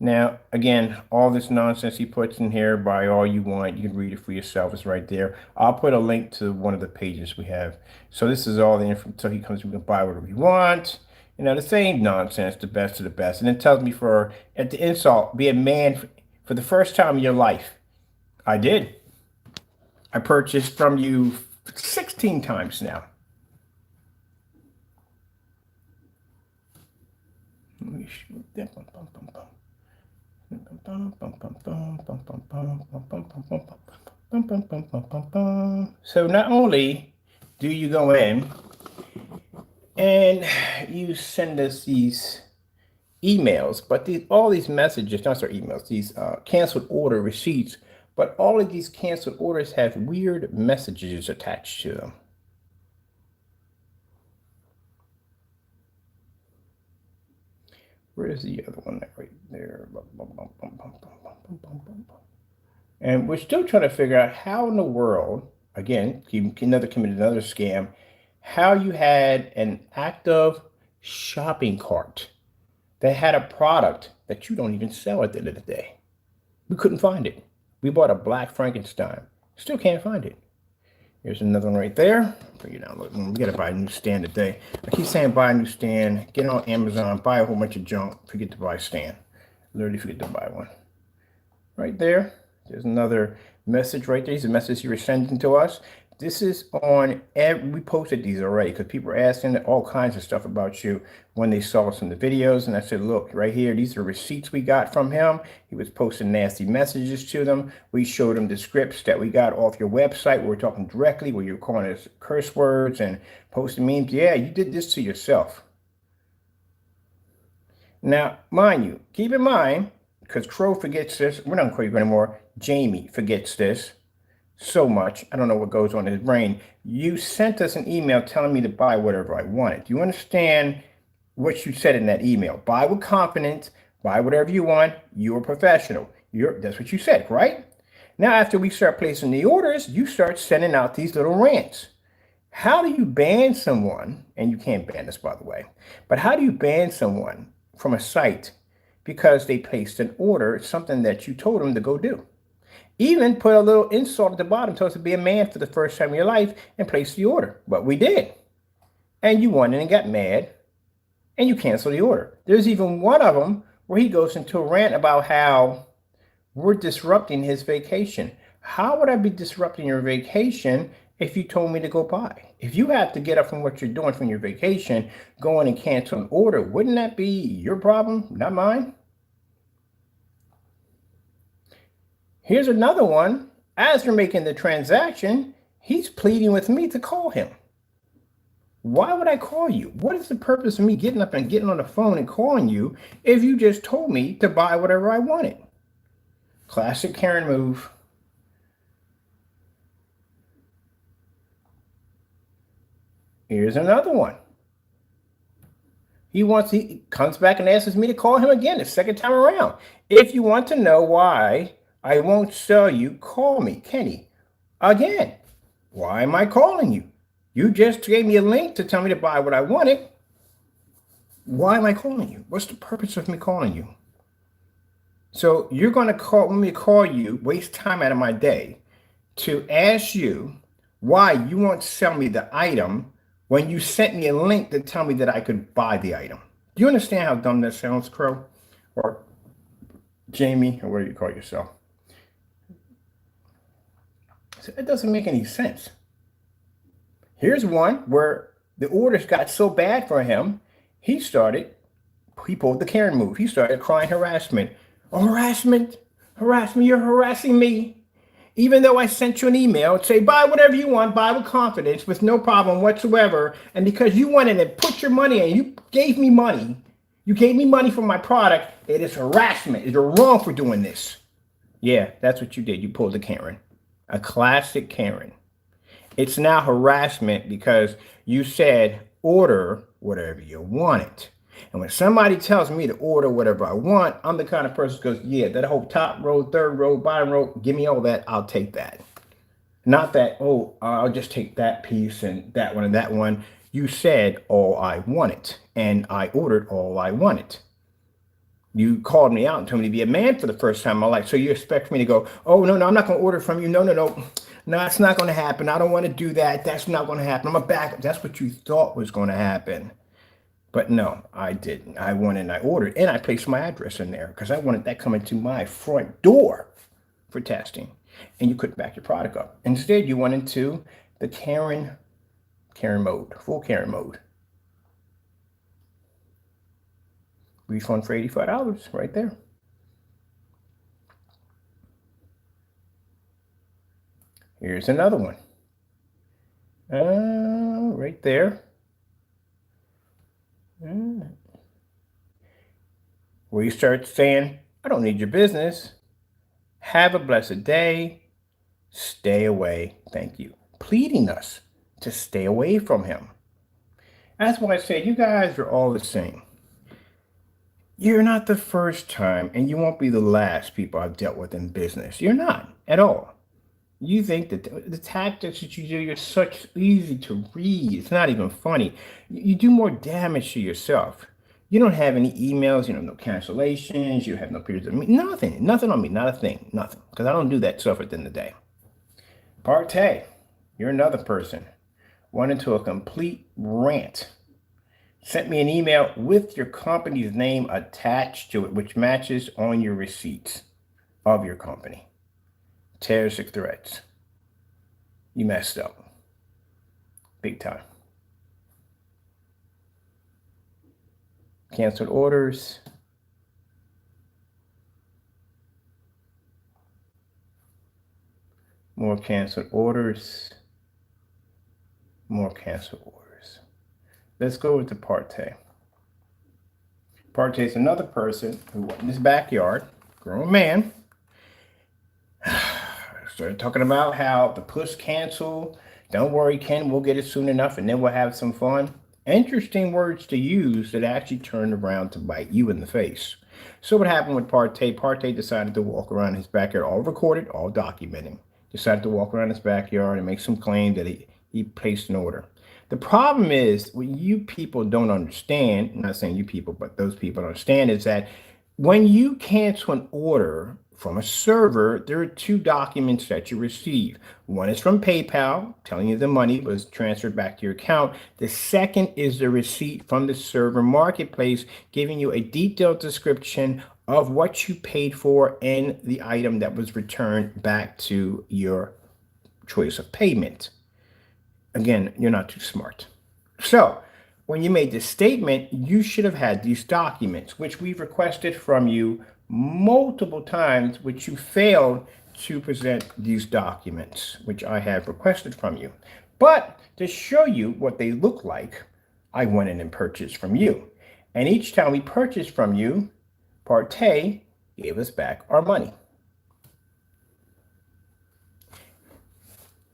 Now, again, all this nonsense he puts in here, buy all you want. You can read it for yourself. It's right there. I'll put a link to one of the pages we have. So this is all the information. So he comes, we can buy whatever we want. You know, the same nonsense, the best of the best. And it tells me at the insult, be a man for the first time in your life. I did. I purchased from you 16 times now. Let me shoot that. So not only do you go in and you send us these emails, but all these messages, not sorry, emails, these canceled order receipts, but all of these canceled orders have weird messages attached to them. Where's the other one right there? And we're still trying to figure out how in the world, again, committed another scam, how you had an active shopping cart that had a product that you don't even sell at the end of the day. We couldn't find it. We bought a Black Frankenstein. Still can't find it. Here's another one right there. Bring it down. Look, we gotta buy a new stand today. I keep saying buy a new stand, get on Amazon, buy a whole bunch of junk, forget to buy a stand. Literally forget to buy one. Right there. There's another message right there. These are messages you were sending to us. This is on we posted these already because people are asking all kinds of stuff about you when they saw us in the videos. And I said, look, right here, these are receipts we got from him. He was posting nasty messages to them. We showed him the scripts that we got off your website where we're talking directly, where you're calling us curse words and posting memes. Yeah, you did this to yourself. Now, mind you, keep in mind, because Crow forgets this. We're not going to call you anymore. Jamie forgets this so much. I don't know what goes on in his brain. You sent us an email telling me to buy whatever I wanted. Do you understand what you said in that email? Buy with confidence, buy whatever you want. You're a professional. That's what you said, right? Now, after we start placing the orders, you start sending out these little rants. How do you ban someone, and you can't ban this, by the way, but how do you ban someone from a site because they placed an order, something that you told them to go do? Even put a little insult at the bottom, told us to be a man for the first time in your life and place the order. But we did. And you won and got mad and you canceled the order. There's even one of them where he goes into a rant about how we're disrupting his vacation. How would I be disrupting your vacation if you told me to go buy? If you have to get up from what you're doing from your vacation, go in and cancel an order, wouldn't that be your problem, not mine? Here's another one. As we're making the transaction, he's pleading with me to call him. Why would I call you? What is the purpose of me getting up and getting on the phone and calling you if you just told me to buy whatever I wanted? Classic Karen move. Here's another one. He comes back and asks me to call him again the second time around. If you want to know why I won't sell you, call me, Kenny. Again, why am I calling you? You just gave me a link to tell me to buy what I wanted. Why am I calling you? What's the purpose of me calling you? So you're going to want me to call you, waste time out of my day to ask you why you won't sell me the item when you sent me a link to tell me that I could buy the item. Do you understand how dumb that sounds, Crow? Or Jamie, or whatever you call yourself? So it doesn't make any sense. Here's one where the orders got so bad for him, he pulled the Karen move. He started crying harassment. Oh, harassment, you're harassing me. Even though I sent you an email, say buy whatever you want, buy with confidence, with no problem whatsoever. And because you wanted to put your money in, you gave me money for my product, it is harassment. You're wrong for doing this. Yeah, that's what you did. You pulled a Karen. A classic Karen. It's now harassment because you said order whatever you wanted. And when somebody tells me to order whatever I want, I'm the kind of person who goes, yeah, that whole top row, third row, bottom row, give me all that. I'll take that. Not that, oh, I'll just take that piece and that one and that one. You said all I wanted, and I ordered all I wanted. You called me out and told me to be a man for the first time in my life. So you expect me to go, oh, no, I'm not going to order from you. No. No, it's not going to happen. I don't want to do that. That's not going to happen. I'm a backup. That's what you thought was going to happen. But no, I didn't. I went and I ordered, and I placed my address in there because I wanted that coming to my front door for testing. And you couldn't back your product up. Instead, you went into the Karen mode, full Karen mode. Refund for $85 right there. Here's another one. Right there. Where you start saying, I don't need your business. Have a blessed day. Stay away. Thank you. Pleading us to stay away from him. That's why I said you guys are all the same. You're not the first time, and you won't be the last people I've dealt with in business. You're not at all. You think that the tactics that you do, you're such easy to read. It's not even funny. You do more damage to yourself. You don't have any emails. You don't have no cancellations. You have no periods of nothing. Nothing on me. Not a thing. Nothing. Because I don't do that stuff at the end of the day. Partay, you're another person. Went into a complete rant. Sent me an email with your company's name attached to it, which matches on your receipts of your company. Terroristic threats. You messed up. Big time. Canceled orders. More canceled orders. More canceled orders. Let's go with the Partay. Partay is another person who went in his backyard, grown man, started talking about how the push cancel. Don't worry, Ken, we'll get it soon enough and then we'll have some fun. Interesting words to use that actually turned around to bite you in the face. So what happened with Partay? Partay decided to walk around his backyard, all recorded, all documented. Decided to walk around his backyard and make some claim that he placed an order. The problem is, what you people don't understand, I'm not saying you people, but those people don't understand, is that when you cancel an order from a server, there are two documents that you receive. One is from PayPal, telling you the money was transferred back to your account. The second is the receipt from the server marketplace, giving you a detailed description of what you paid for and the item that was returned back to your choice of payment. Again, you're not too smart. So when you made this statement, you should have had these documents, which we've requested from you multiple times, which you failed to present these documents, which I have requested from you. But to show you what they look like, I went in and purchased from you. And each time we purchased from you, Partay gave us back our money.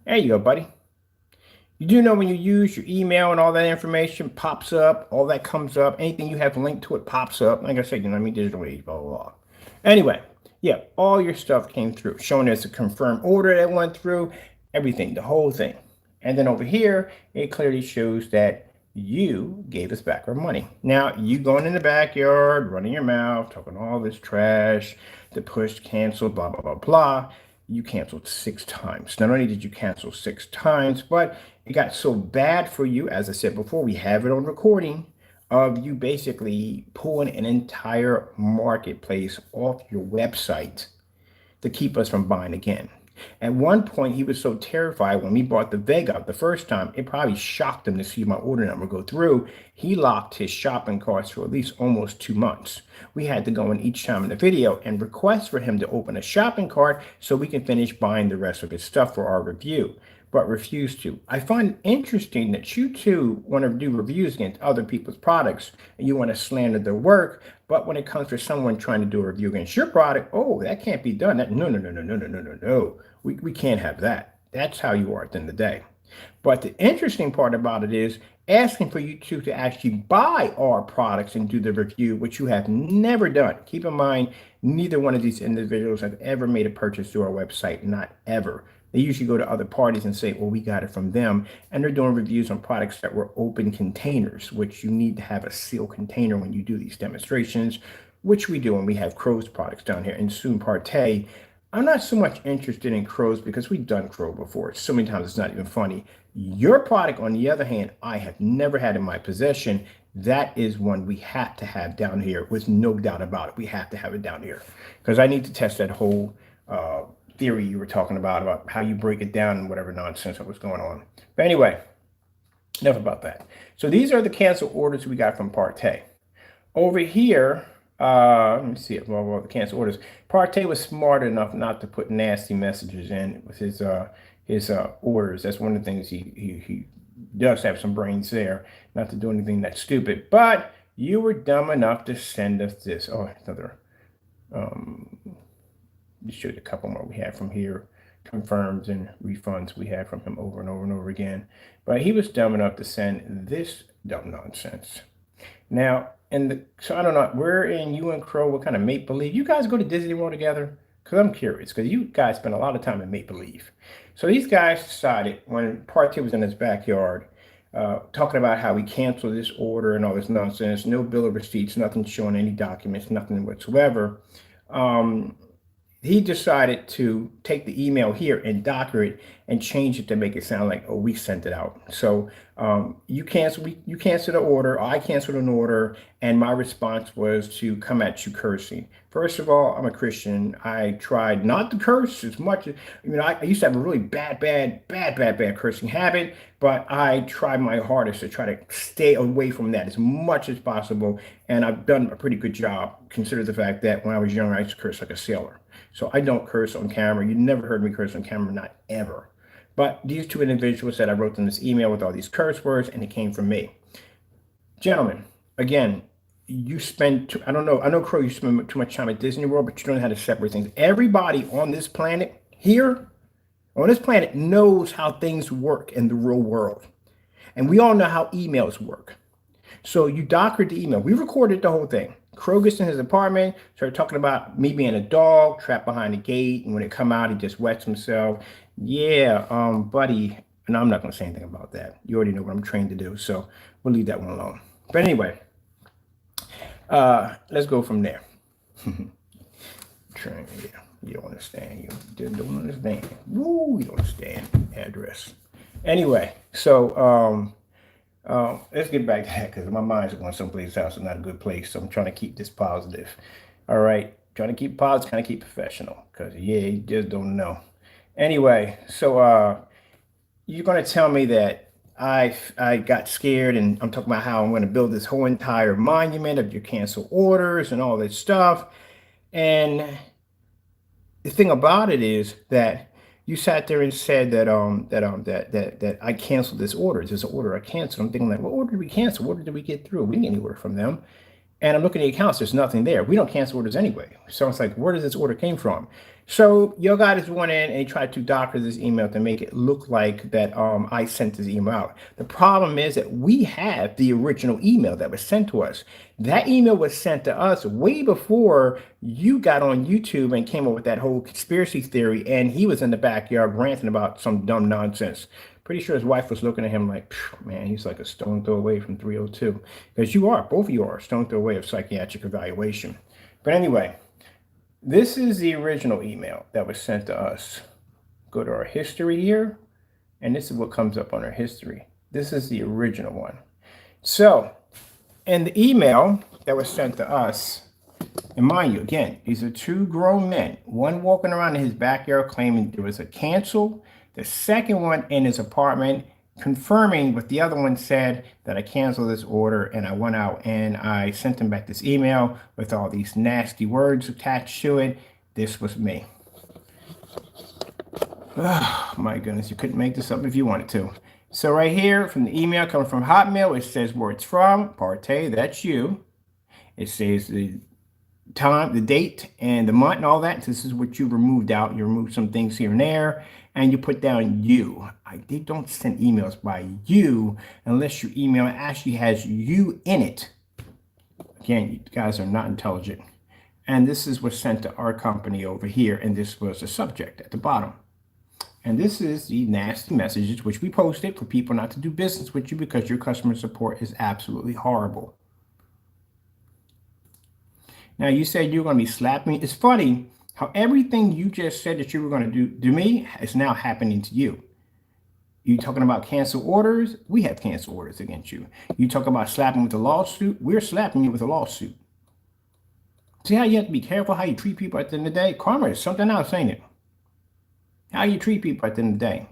There you go, buddy. You do know when you use your email and all that information pops up, all that comes up, anything you have linked to it pops up. Like I said, you know, digital age, blah, blah, blah. Anyway, yeah, all your stuff came through, showing us a confirmed order that went through, everything, the whole thing. And then over here, it clearly shows that you gave us back our money. Now, you going in the backyard, running your mouth, talking all this trash, the push, cancel, blah, blah, blah, blah. You canceled 6 times. Not only did you cancel 6 times, but it got so bad for you, as I said before, we have it on recording, of you basically pulling an entire marketplace off your website to keep us from buying again. At one point, he was so terrified when we bought the Vega the first time, it probably shocked him to see my order number go through. He locked his shopping carts for at least almost 2 months. We had to go in each time in the video and request for him to open a shopping cart so we can finish buying the rest of his stuff for our review, but refused to. I find it interesting that you two want to do reviews against other people's products and you want to slander their work, but when it comes to someone trying to do a review against your product, oh, that can't be done. No. We can't have that. That's how you are at the end of the day. But the interesting part about it is asking for you to actually buy our products and do the review, which you have never done. Keep in mind, neither one of these individuals have ever made a purchase through our website, not ever. They usually go to other parties and say, well, we got it from them. And they're doing reviews on products that were open containers, which you need to have a sealed container when you do these demonstrations, which we do. And we have Crow's products down here, and soon Partey. I'm not so much interested in Crow's because we've done Crow before. So many times it's not even funny. Your product, on the other hand, I have never had in my possession. That is one we have to have down here with no doubt about it. We have to have it down here because I need to test that whole theory you were talking about how you break it down and whatever nonsense that was going on. But anyway, enough about that. So these are the cancel orders we got from Partey. Over here, let me see it. Well, the cancel orders. Partey was smart enough not to put nasty messages in with his orders. That's one of the things he does have some brains there, not to do anything that's stupid. But you were dumb enough to send us this. Oh, another. Just showed a couple more we had from here. Confirms and refunds we had from him over and over and over again. But he was dumb enough to send this dumb nonsense. Now, so I don't know, we're in you and Crow, what kind of make-believe? You guys go to Disney World together? Because I'm curious, because you guys spend a lot of time in make-believe. So these guys decided when Partey was in his backyard, talking about how we canceled this order and all this nonsense, no bill of receipts, nothing showing any documents, nothing whatsoever. He decided to take the email here and docker it and change it to make it sound like, oh, we sent it out. So you canceled the order, I canceled an order, and my response was to come at you cursing. First of all, I'm a Christian. I tried not to curse as much. I used to have a really bad cursing habit, but I tried my hardest to try to stay away from that as much as possible. And I've done a pretty good job, consider the fact that when I was younger, I used to curse like a sailor. So I don't curse on camera. You never heard me curse on camera, not ever. But these two individuals said I wrote them this email with all these curse words, and it came from me. Gentlemen, again, you spend, I know, Crow, you spend too much time at Disney World, but you don't know how to separate things. Everybody on this planet here, on this planet, knows how things work in the real world. And we all know how emails work. So you dockered the email. We recorded the whole thing. Crow gets in his apartment, started talking about me being a dog trapped behind the gate, and when it come out, he just wets himself. Yeah, buddy. And I'm not going to say anything about that. You already know what I'm trained to do, so we'll leave that one alone. But anyway, let's go from there. You don't understand. You don't understand. Woo, you don't understand. Address. Anyway, so let's get back to that because my mind's going someplace else. It's not a good place. So I'm trying to keep this positive. All right. Trying to keep positive, trying to keep professional because, yeah, you just don't know. Anyway, so you're going to tell me that I got scared and I'm talking about how I'm going to build this whole entire monument of your cancel orders and all this stuff. And the thing about it is that you sat there and said that I canceled this order. There's an order I canceled. I'm thinking like, what order did we cancel? What order did we get through? We didn't get any order from them. And I'm looking at the accounts. There's nothing there. We don't cancel orders anyway. So it's like, where does this order came from? So your guy just went in and he tried to docker this email to make it look like that I sent this email out. The problem is that we have the original email that was sent to us. That email was sent to us way before you got on YouTube and came up with that whole conspiracy theory. And he was in the backyard ranting about some dumb nonsense. Pretty sure his wife was looking at him like, man, he's like a stone throw away from 302. Because both of you are a stone throw away of psychiatric evaluation. But anyway, this is the original email that was sent to us. Go to our history here, and this is what comes up on our history. This is the original one. So, in the email that was sent to us, and mind you, again, these are two grown men. One walking around in his backyard claiming there was a cancel. The second one in his apartment confirming what the other one said, that I canceled this order, and I went out and I sent them back this email with all these nasty words attached to it. This was me. Oh my goodness, you couldn't make this up if you wanted to. So right here from the email coming from Hotmail, it says where it's from. Partey, that's you. It says the time, the date, and the month, and all that. This is what you removed out. You removed some things here and there, and you put down you. They don't send emails by you unless your email actually has you in it. Again, you guys are not intelligent. And this is what's sent to our company over here, and this was the subject at the bottom. And this is the nasty messages which we posted for people not to do business with you because your customer support is absolutely horrible. Now, you said you're going to be slapping me. It's funny how everything you just said that you were going to do to me is now happening to you. You talking about cancel orders? We have cancel orders against you. You talk about slapping with a lawsuit? We're slapping you with a lawsuit. See how you have to be careful how you treat people at the end of the day? Karma is something else, ain't it? How you treat people at the end of the day.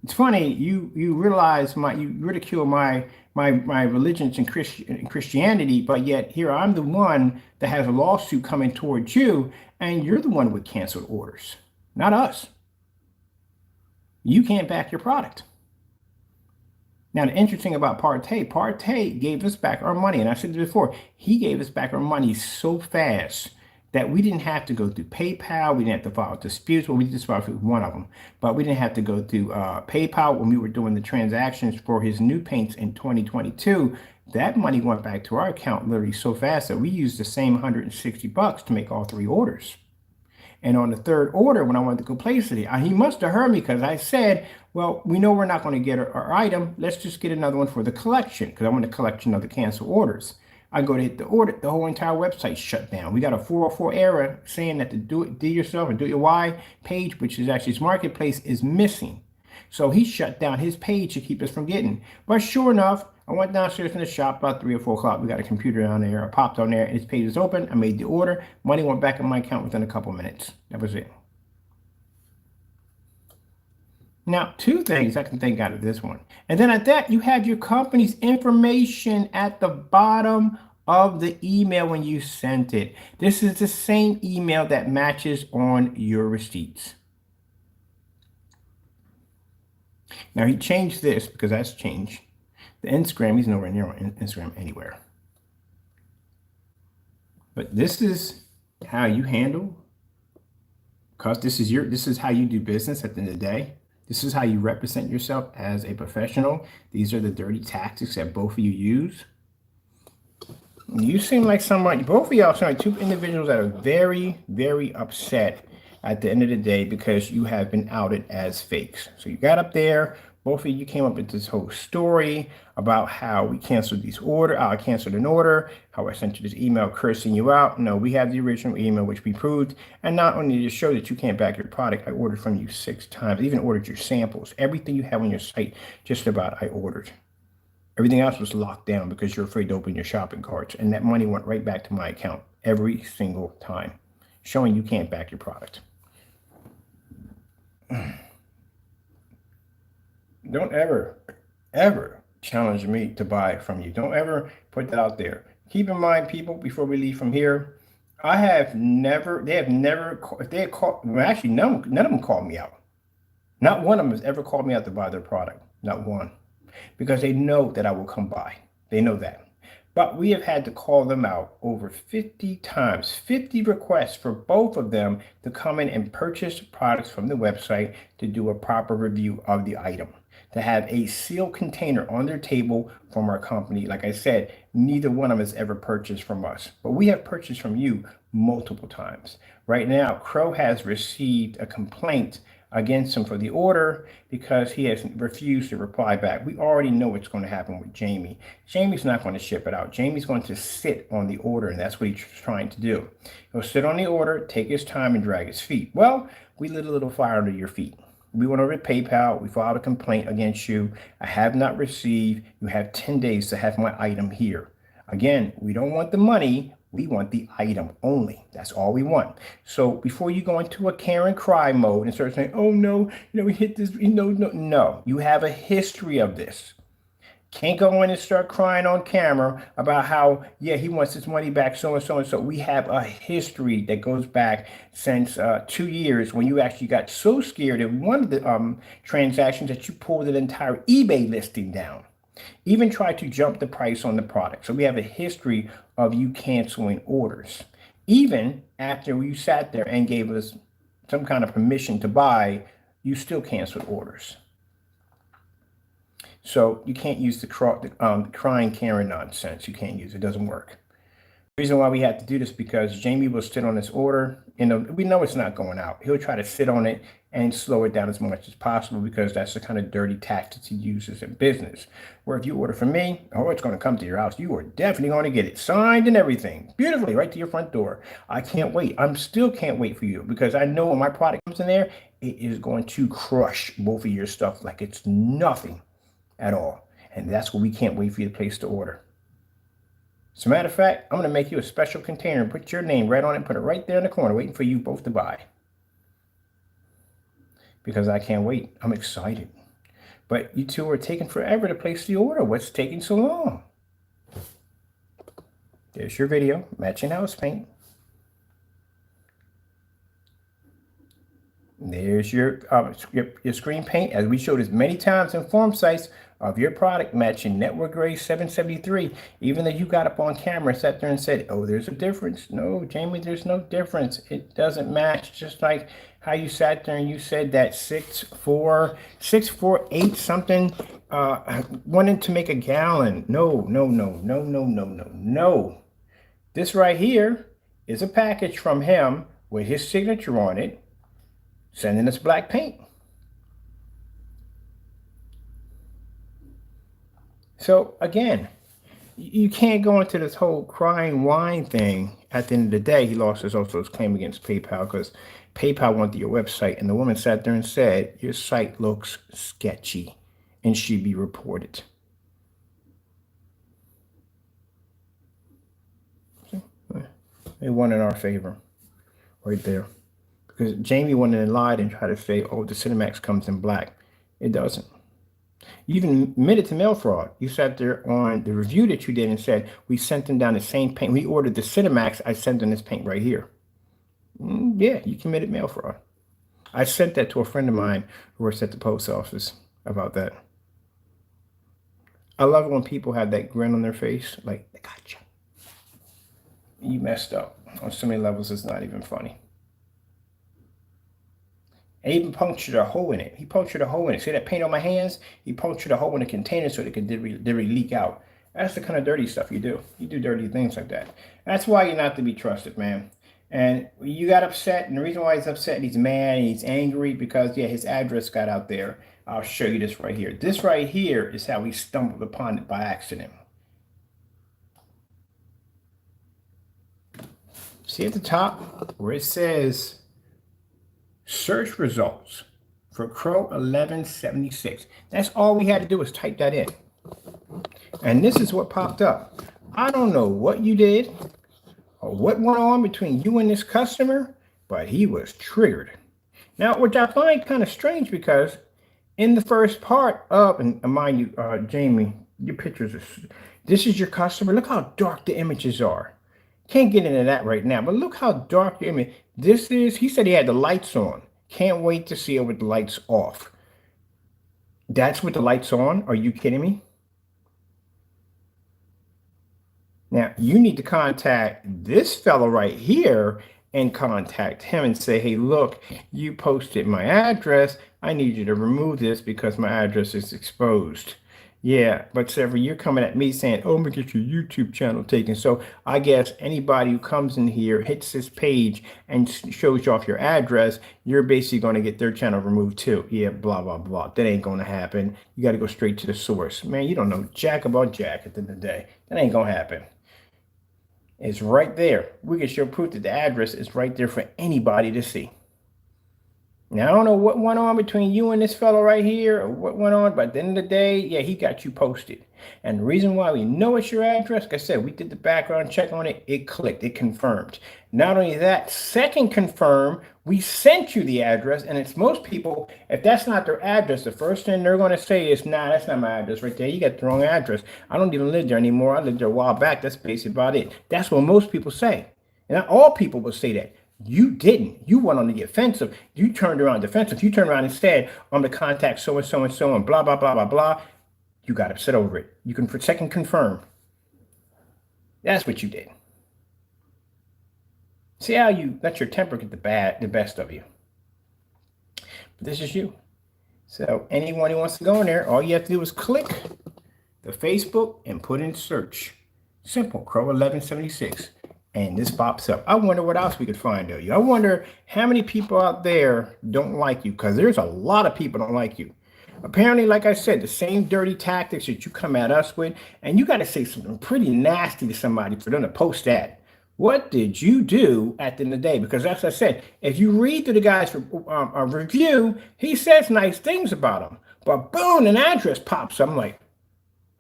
It's funny, you realize you ridicule my religions and Christianity, but yet here I'm the one that has a lawsuit coming towards you, and you're the one with canceled orders, not us. You can't back your product. Now, the interesting about Partey gave us back our money, and I said this before, he gave us back our money so fast that we didn't have to go through PayPal. We didn't have to file disputes. Well, we just filed with one of them, but we didn't have to go through PayPal when we were doing the transactions for his new paints in 2022. That money went back to our account literally so fast that we used the same $160 to make all 3 orders. And on the 3rd order, when I wanted to go place it, he must have heard me because I said, well, we know we're not going to get our item. Let's just get another one for the collection because I want a collection of the cancel orders. I go to hit the order, the whole entire website shut down. We got a 404 error saying that the do it yourself and do it your why page, which is actually his marketplace, is missing. So he shut down his page to keep us from getting. But sure enough, I went downstairs in the shop about 3 or 4 o'clock. We got a computer down there. I popped on there and his page is open. I made the order. Money went back in my account within a couple minutes. That was it. Now, 2 things I can think out of this one. And then at that, you have your company's information at the bottom of the email when you sent it. This is the same email that matches on your receipts. Now, he changed this because that's changed. The Instagram, he's nowhere near on Instagram anywhere. But this is how you handle, because this is how you do business at the end of the day. This is how you represent yourself as a professional. These are the dirty tactics that both of you use. You seem like somebody, both of y'all seem like 2 individuals that are very, very upset at the end of the day because you have been outed as fakes. So you got up there, both of you came up with this whole story about how we canceled these I canceled an order, how I sent you this email cursing you out. No, we have the original email, which we proved. And not only to show that you can't back your product, I ordered from you 6 times. I even ordered your samples. Everything you have on your site, just about I ordered. Everything else was locked down because you're afraid to open your shopping carts. And that money went right back to my account every single time, showing you can't back your product. Don't ever, ever challenge me to buy from you. Don't ever put that out there. Keep in mind, people, before we leave from here, they have never, if they had called, well, actually, none of them called me out. Not one of them has ever called me out to buy their product. Not one. Because they know that I will come by. They know that. But we have had to call them out over 50 times, 50 requests for both of them to come in and purchase products from the website to do a proper review of the item, to have a sealed container on their table from our company. Like I said, neither one of them has ever purchased from us, but we have purchased from you multiple times. Right now, Crow has received a complaint against him for the order because he has refused to reply back. We already know what's going to happen with Jamie. Jamie's not going to ship it out. Jamie's going to sit on the order, and that's what he's trying to do. He'll sit on the order, take his time, and drag his feet. Well, we lit a little fire under your feet. We went over to PayPal. We filed a complaint against you. I have not received. You have 10 days to have my item here. Again, we don't want the money. We want the item only. That's all we want. So before you go into a Karen cry mode and start saying, oh no, we hit this, no. You have a history of this. Can't go in and start crying on camera about how, yeah, he wants his money back, so and so and so. We have a history that goes back since 2 years when you actually got so scared in one of the transactions that you pulled an entire eBay listing down. Even tried to jump the price on the product. So we have a history of you canceling orders. Even after you sat there and gave us some kind of permission to buy, you still canceled orders. So you can't use the crying Karen nonsense. You can't use it. It doesn't work. The reason why we had to do this because Jamie will sit on this order. We know it's not going out. He'll try to sit on it and slow it down as much as possible because that's the kind of dirty tactics he uses in business. Where if you order from me, it's going to come to your house. You are definitely going to get it signed and everything beautifully right to your front door. I can't wait. Still can't wait for you because I know when my product comes in there, it is going to crush both of your stuff like it's nothing at all. And that's what we can't wait for you to place the order. As a matter of fact, I'm going to make you a special container and put your name right on it and put it right there in the corner waiting for you both to buy. Because I can't wait. I'm excited. But you two are taking forever to place the order. What's taking so long? There's your video, matching house paint. There's your screen paint, as we showed as many times in form sites of your product matching network grade 773. Even though you got up on camera, sat there and said, oh, there's a difference. No, Jamie, there's no difference. It doesn't match. Just like how you sat there and you said that 648 something wanted to make a gallon. No. This right here is a package from him with his signature on it, sending us black paint. So again, you can't go into this whole crying whine thing. At the end of the day, he lost his claim against PayPal because PayPal went to your website and the woman sat there and said, your site looks sketchy and should be reported. They won in our favor right there. Because Jamie went in and lied and tried to say, oh, the Cinemax comes in black. It doesn't. You even admitted to mail fraud. You sat there on the review that you did and said, we sent them down the same paint. We ordered the Cinemax. I sent them this paint right here. Yeah, you committed mail fraud. I sent that to a friend of mine who works at the post office about that. I love it when people have that grin on their face, like, they got you. You messed up. On so many levels, it's not even funny. And even punctured a hole in it. He punctured a hole in it. See that paint on my hands? He punctured a hole in the container so it could leak out. That's the kind of dirty stuff you do. You do dirty things like that. That's why you're not to be trusted, man. And you got upset, and the reason why he's upset, he's mad, and he's angry because, yeah, his address got out there. I'll show you this right here. This right here is how we stumbled upon it by accident. See at the top where it says search results for Crow1176. That's all we had to do was type that in. And this is what popped up. I don't know what you did or what went on between you and this customer, but he was triggered. Now, which I find kind of strange because in the first part of, and mind you, Jamie, your pictures are, this is your customer. Look how dark the images are. Can't get into that right now, but look how dark the image. This is, he said he had the lights on. Can't wait to see it with the lights off. That's with the lights on? Are you kidding me? Now, you need to contact this fellow right here and contact him and say, hey, look, you posted my address. I need you to remove this because my address is exposed. Yeah, but Severy, you're coming at me saying, oh, I'm going to get your YouTube channel taken. So I guess anybody who comes in here, hits this page and shows you off your address, you're basically going to get their channel removed too. Yeah, blah, blah, blah. That ain't going to happen. You got to go straight to the source. Man, you don't know jack about jack at the end of the day. That ain't going to happen. It's right there. We can show proof that the address is right there for anybody to see. Now, I don't know what went on between you and this fellow right here or what went on, but at the end of the day, yeah, he got you posted. And the reason why we know it's your address, like I said, we did the background check on it. It clicked. It confirmed. Not only that, second confirm, we sent you the address. And it's most people, if that's not their address, the first thing they're going to say is, nah, that's not my address right there. You got the wrong address. I don't even live there anymore. I lived there a while back. That's basically about it. That's what most people say. And not all people will say that. You didn't. You went on the offensive. You turned around defensive. You turned around and said, I'm the contact so and so and so and blah, blah, blah, blah, blah. You got upset over it. You can second confirm. That's what you did. See how you let your temper get the best of you. But this is you. So anyone who wants to go in there, all you have to do is click the Facebook and put in search. Simple, Crow1176. And this pops up. I wonder what else we could find of you. I wonder how many people out there don't like you, because there's a lot of people don't like you. Apparently, like I said, the same dirty tactics that you come at us with, and you got to say something pretty nasty to somebody for them to post that. What did you do at the end of the day? Because as I said, if you read through the guy's review, he says nice things about him. But boom, an address pops up. I'm like,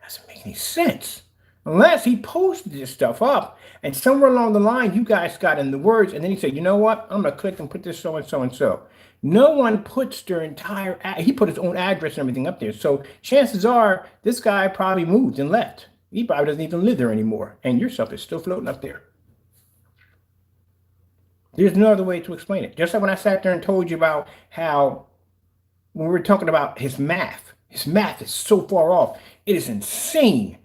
doesn't make any sense. Unless he posted this stuff up and somewhere along the line, you guys got in the words, and then he said, you know what? I'm going to click and put this so and so and so. No one puts their entire, he put his own address and everything up there. So chances are this guy probably moved and left. He probably doesn't even live there anymore. And your stuff is still floating up there. There's no other way to explain it. Just like when I sat there and told you about how, when we were talking about his math is so far off. It is insane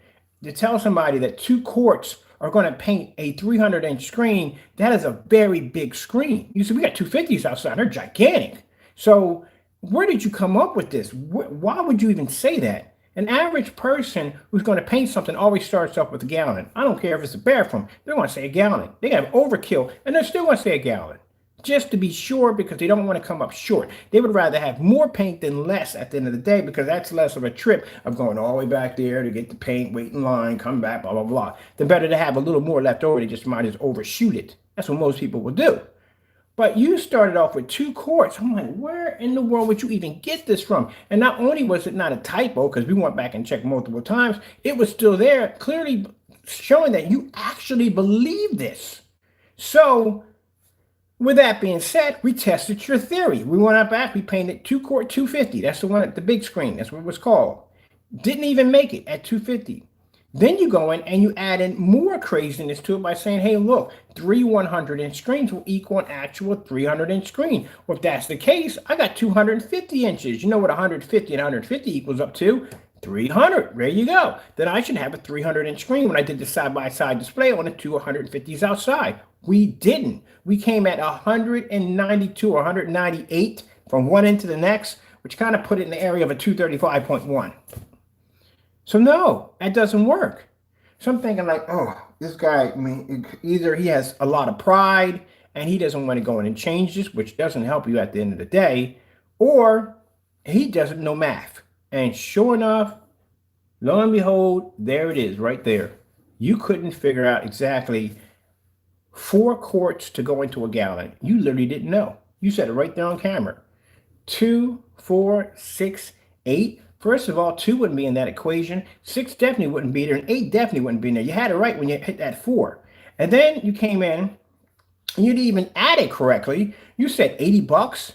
to tell somebody that 2 quarts are going to paint a 300-inch screen. That is a very big screen. You see, we got 250s outside. They're gigantic. So where did you come up with this? Why would you even say that? An average person who's going to paint something always starts off with a gallon. I don't care if it's a bathroom. They're going to say a gallon. They have overkill, and they're still going to say a gallon. Just to be sure, because they don't want to come up short. They would rather have more paint than less at the end of the day, because that's less of a trip of going all the way back there to get the paint, wait in line, come back, blah, blah, blah. The better to have a little more left over. They just might as overshoot it. That's what most people will do. But you started off with 2 quarts. I'm like, where in the world would you even get this from? And not only was it not a typo, because we went back and checked multiple times, it was still there, clearly showing that you actually believe this. So with that being said, we tested your theory. We went out back, we painted 2 quart 250. That's the one at the big screen. That's what it was called. Didn't even make it at 250. Then you go in and you add in more craziness to it by saying, hey, look, 3 100-inch screens will equal an actual 300-inch screen. Well, if that's the case, I got 250 inches. You know what 150 and 150 equals up to? 300. There you go. Then I should have a 300-inch screen when I did the side-by-side display on the 2 150s outside. We didn't. We came at 192 or 198 from one end to the next, which kind of put it in the area of a 235.1. So no, that doesn't work. So I'm thinking like, oh, this guy, I mean, either he has a lot of pride and he doesn't want to go in and change this, which doesn't help you at the end of the day, or he doesn't know math. And sure enough, lo and behold, there it is right there. You couldn't figure out exactly 4 quarts to go into a gallon. You literally didn't know. You said it right there on camera. 2, 4, 6, 8. First of all, 2 wouldn't be in that equation. 6 definitely wouldn't be there, and 8 definitely wouldn't be in there. You had it right when you hit that 4. And then you came in, and you didn't even add it correctly. You said 80 bucks.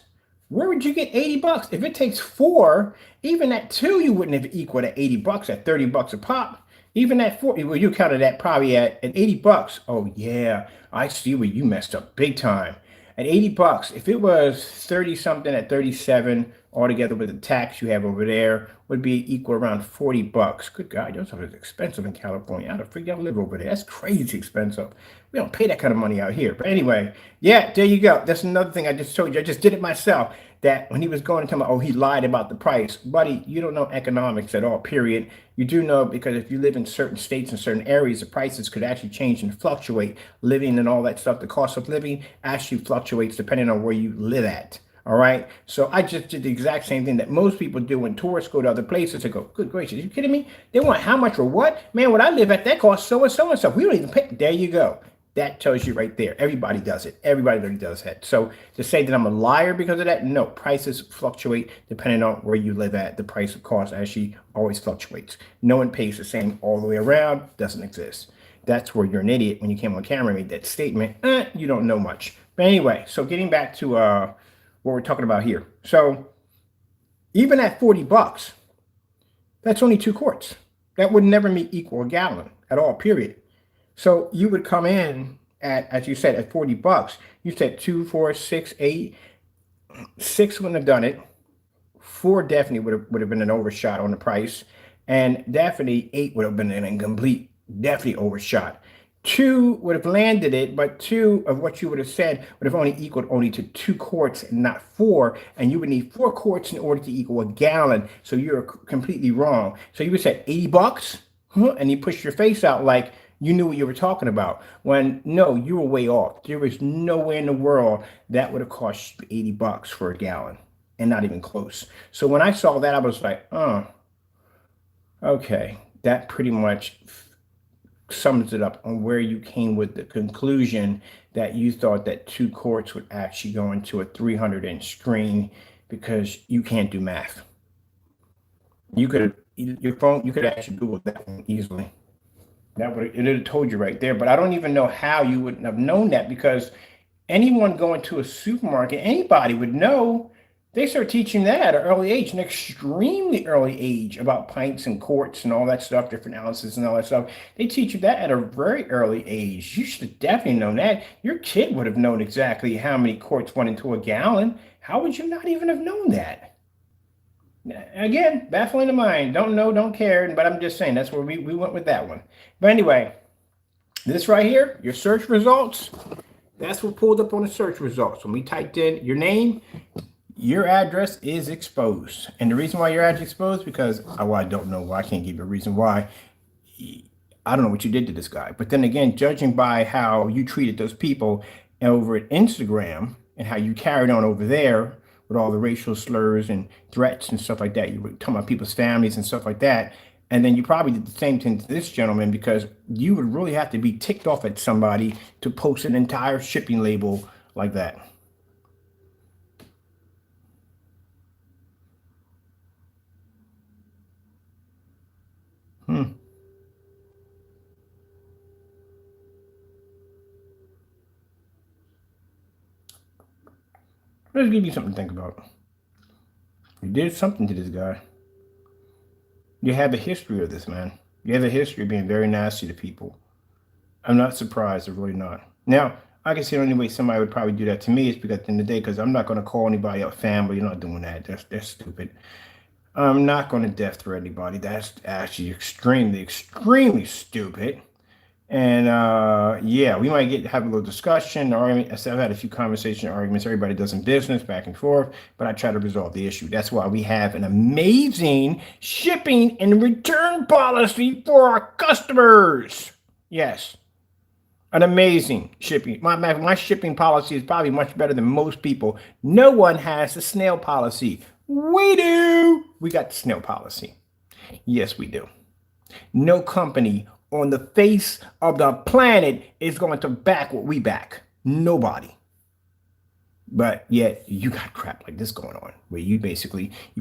Where would you get 80 bucks? If it takes 4, even at 2, you wouldn't have equaled at 80 bucks at 30 bucks a pop. Even at 4, well, you counted that probably at 80 bucks. Oh, yeah, I see where you messed up big time. At 80 bucks, if it was 30 something at 37, altogether with the tax you have over there, would be equal around 40 bucks. Good God, your stuff is expensive in California. I'd figure out to live over there. That's crazy expensive. We don't pay that kind of money out here. But anyway, yeah, there you go. That's another thing I just told you. I just did it myself. That when he was going to tell me, oh, he lied about the price. Buddy, you don't know economics at all, period. You do know, because if you live in certain states and certain areas, the prices could actually change and fluctuate. Living and all that stuff, the cost of living actually fluctuates depending on where you live at. All right. So I just did the exact same thing that most people do when tourists go to other places and go, good gracious, are you kidding me? They want how much or what? Man, what I live at, that costs so and so and so. We don't even pay. There you go. That tells you right there. Everybody does it. Everybody really does that. So to say that I'm a liar because of that, no. Prices fluctuate depending on where you live at. The price of cost actually always fluctuates. No one pays the same all the way around. Doesn't exist. That's where you're an idiot when you came on camera and made that statement. You don't know much. But anyway, so getting back to what we're talking about here. So even at 40 bucks, that's only 2 quarts. That would never equal a gallon at all, period. So you would come in at, as you said, at 40 bucks. You said 2, 4, 6, 8. 6 wouldn't have done it. 4 definitely would have been an overshot on the price. And definitely 8 would have been an incomplete, definitely overshot. two would have landed it, but two of what you would have said would have only equaled only to 2 quarts and not 4. And you would need 4 quarts in order to equal a gallon. So you're completely wrong. So you would say $80, huh? And you pushed your face out like you knew what you were talking about. When no, you were way off. There was nowhere in the world that would have cost you $80 for a gallon, and not even close. So when I saw that, I was like, oh, okay, that pretty much sums it up on where you came with the conclusion that you thought that 2 quarts would actually go into a 300-inch screen, because you can't do math. You could actually Google that one easily. That would have told you right there. But I don't even know how you wouldn't have known that, because anyone going to a supermarket, anybody would know. They start teaching that at an early age, an extremely early age, about pints and quarts and all that stuff, different ounces and all that stuff. They teach you that at a very early age. You should have definitely known that. Your kid would have known exactly how many quarts went into a gallon. How would you not even have known that? Again, baffling the mind. Don't know, don't care, but I'm just saying that's where we went with that one. But anyway, this right here, your search results, that's what pulled up on the search results. When we typed in your name, your address is exposed. And the reason why your address is exposed, because, well, I don't know why. I can't give you a reason why. I don't know what you did to this guy. But then again, judging by how you treated those people over at Instagram and how you carried on over there with all the racial slurs and threats and stuff like that, you were talking about people's families and stuff like that. And then you probably did the same thing to this gentleman, because you would really have to be ticked off at somebody to post an entire shipping label like that. Let's give you something to think about. You did something to this guy. You have a history of this, man. You have a history of being very nasty to people. I'm not surprised. I'm really not. Now, I can see the only way somebody would probably do that to me is because at the end of the day, because I'm not going to call anybody out family. You're not doing that. That's stupid. I'm not going to death threat anybody. That's actually extremely, extremely stupid. And yeah, we might have a little discussion or argument. I've had a few conversation arguments. Everybody does in business, back and forth, but I try to resolve the issue. That's why we have an amazing shipping and return policy for our customers. Yes, an amazing shipping. My shipping policy is probably much better than most people. No one has the snail policy. We do. We got the snail policy. Yes, we do. No company on the face of the planet is going to back what we back. Nobody. But yet you got crap like this going on, where you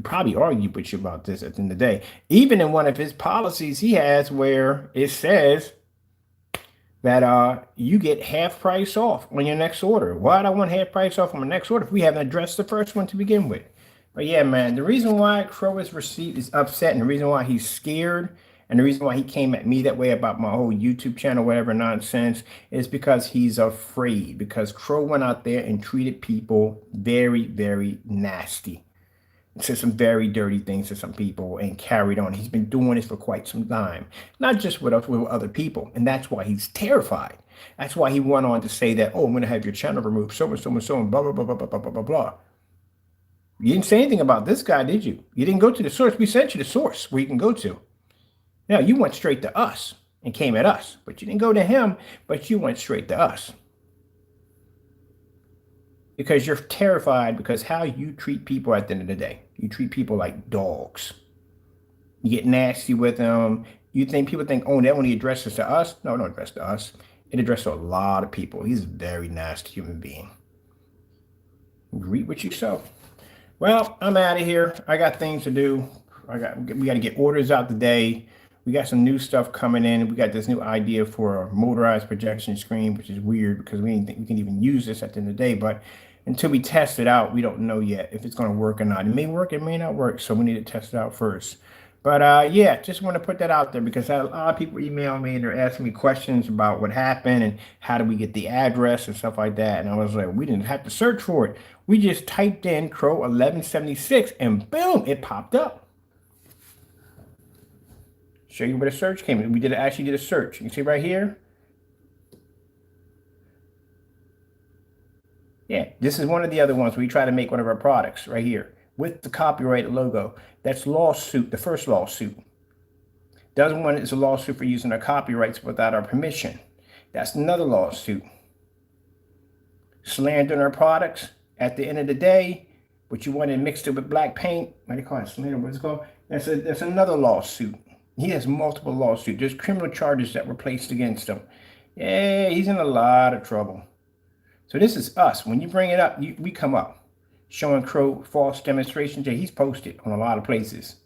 probably argue with you about this at the end of the day. Even in one of his policies he has, where it says that you get half price off on your next order. Why do I want half price off on my next order if we haven't addressed the first one to begin with? But yeah, man, the reason why Crow is upset, and the reason why he's scared, and the reason why he came at me that way about my whole YouTube channel, whatever nonsense, is because he's afraid. Because Crow went out there and treated people very, very nasty. Said some very dirty things to some people and carried on. He's been doing this for quite some time. Not just with us, with other people. And that's why he's terrified. That's why he went on to say that, oh, I'm going to have your channel removed, so and so and so, and blah, blah, blah, blah, blah, blah, blah, blah. You didn't say anything about this guy, did you? You didn't go to the source. We sent you the source where you can go to. Now, you went straight to us and came at us, but you didn't go to him, but you went straight to us. Because you're terrified, because how you treat people at the end of the day. You treat people like dogs. You get nasty with them. People think, oh, that only addresses to us. No, it don't address to us. It addresses to a lot of people. He's a very nasty human being. Greet with yourself. Well, I'm out of here. I got things to do. We got to get orders out today. We got some new stuff coming in. We got this new idea for a motorized projection screen, which is weird because we didn't think we can even use this at the end of the day. But until we test it out, we don't know yet if it's going to work or not. It may work, it may not work. So we need to test it out first. But yeah, just want to put that out there because a lot of people email me and they're asking me questions about what happened and how do we get the address and stuff like that. And I was like, we didn't have to search for it. We just typed in Crow1176 and boom, it popped up. Show you where the search came in. We actually did a search. You can see right here, Yeah, this is one of the other ones where we try to make one of our products right here with the copyrighted logo. That's lawsuit, the first lawsuit. The other one is a lawsuit for using our copyrights without our permission. That's another lawsuit. Slandering our products at the end of the day, but you want to mix it with black paint. What do you call it? Slander, what's it called? That's another lawsuit. He has multiple lawsuits. There's criminal charges that were placed against him. Yeah, he's in a lot of trouble. So this is us. When you bring it up, we come up. Showing Crow false demonstrations. Yeah, he's posted on a lot of places.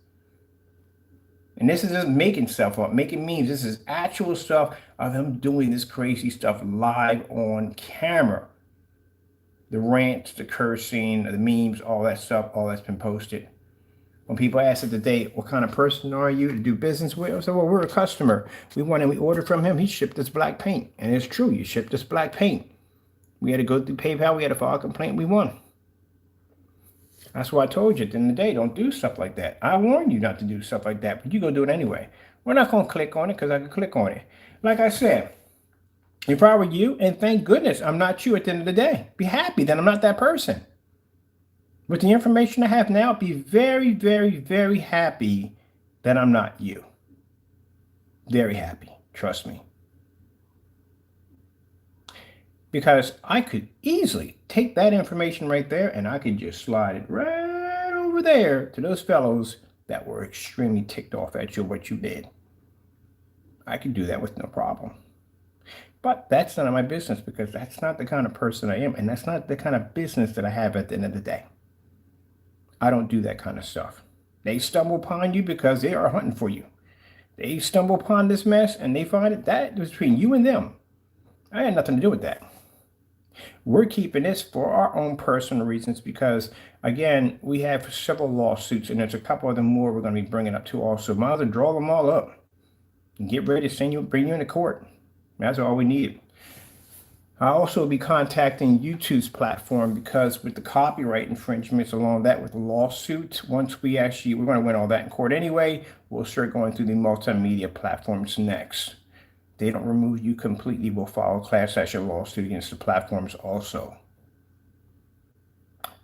And this is just making stuff up, making memes. This is actual stuff of him doing this crazy stuff live on camera. The rants, the cursing, the memes, all that stuff, all that's been posted. When people ask at the date, what kind of person are you to do business with? I said, well, we're a customer. We ordered from him. He shipped us black paint. And it's true. You shipped us black paint. We had to go through PayPal. We had to file a complaint. We won. That's why I told you at the end of the day, don't do stuff like that. I warned you not to do stuff like that, but you go do it anyway. We're not going to click on it because I can click on it. Like I said, if I were you, and thank goodness I'm not you at the end of the day, be happy that I'm not that person. With the information I have now, be very, very, very happy that I'm not you. Very happy. Trust me. Because I could easily take that information right there and I could just slide it right over there to those fellows that were extremely ticked off at you, what you did. I could do that with no problem. But that's none of my business because that's not the kind of person I am. And that's not the kind of business that I have at the end of the day. I don't do that kind of stuff. They stumble upon you because they are hunting for you. They stumble upon this mess and they find it. That was between you and them. I had nothing to do with that. We're keeping this for our own personal reasons because, again, we have several lawsuits and there's a couple of them more we're going to be bringing up too also. Might as well draw them all up and get ready to bring you into court. That's all we need. I'll also be contacting YouTube's platform because with the copyright infringements along that with the lawsuits, once we're going to win all that in court anyway, we'll start going through the multimedia platforms next. They don't remove you completely, we'll file a class action lawsuit against the platforms also.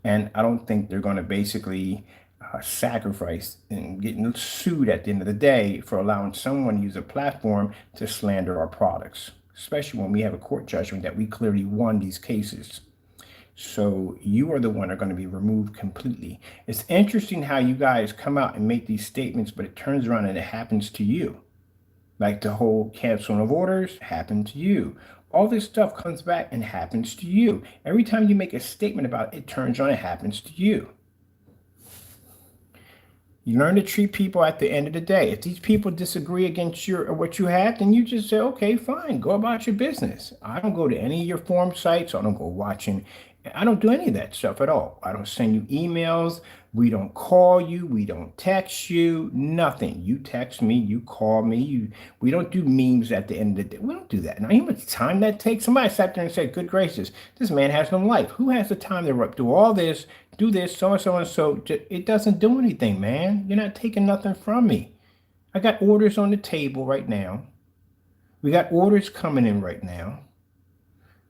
And I don't think they're going to basically sacrifice and getting sued at the end of the day for allowing someone to use a platform to slander our products, especially when we have a court judgment that we clearly won these cases. So you are the one that are going to be removed completely. It's interesting how you guys come out and make these statements, but it turns around and it happens to you. Like the whole canceling of orders happened to you. All this stuff comes back and happens to you. Every time you make a statement about it, it turns on, it happens to you. You learn to treat people at the end of the day. If these people disagree against what you have, then you just say, okay, fine, go about your business. I don't go to any of your forum sites. I don't go watching. I don't do any of that stuff at all. I don't send you emails. We don't call you. We don't text you. Nothing. You text me. You call me. We don't do memes at the end of the day. We don't do that. Now, you know how much time that takes? Somebody sat there and said, good gracious, this man has no life. Who has the time to do all this, do this, so and so and so? It doesn't do anything, man. You're not taking nothing from me. I got orders on the table right now. We got orders coming in right now.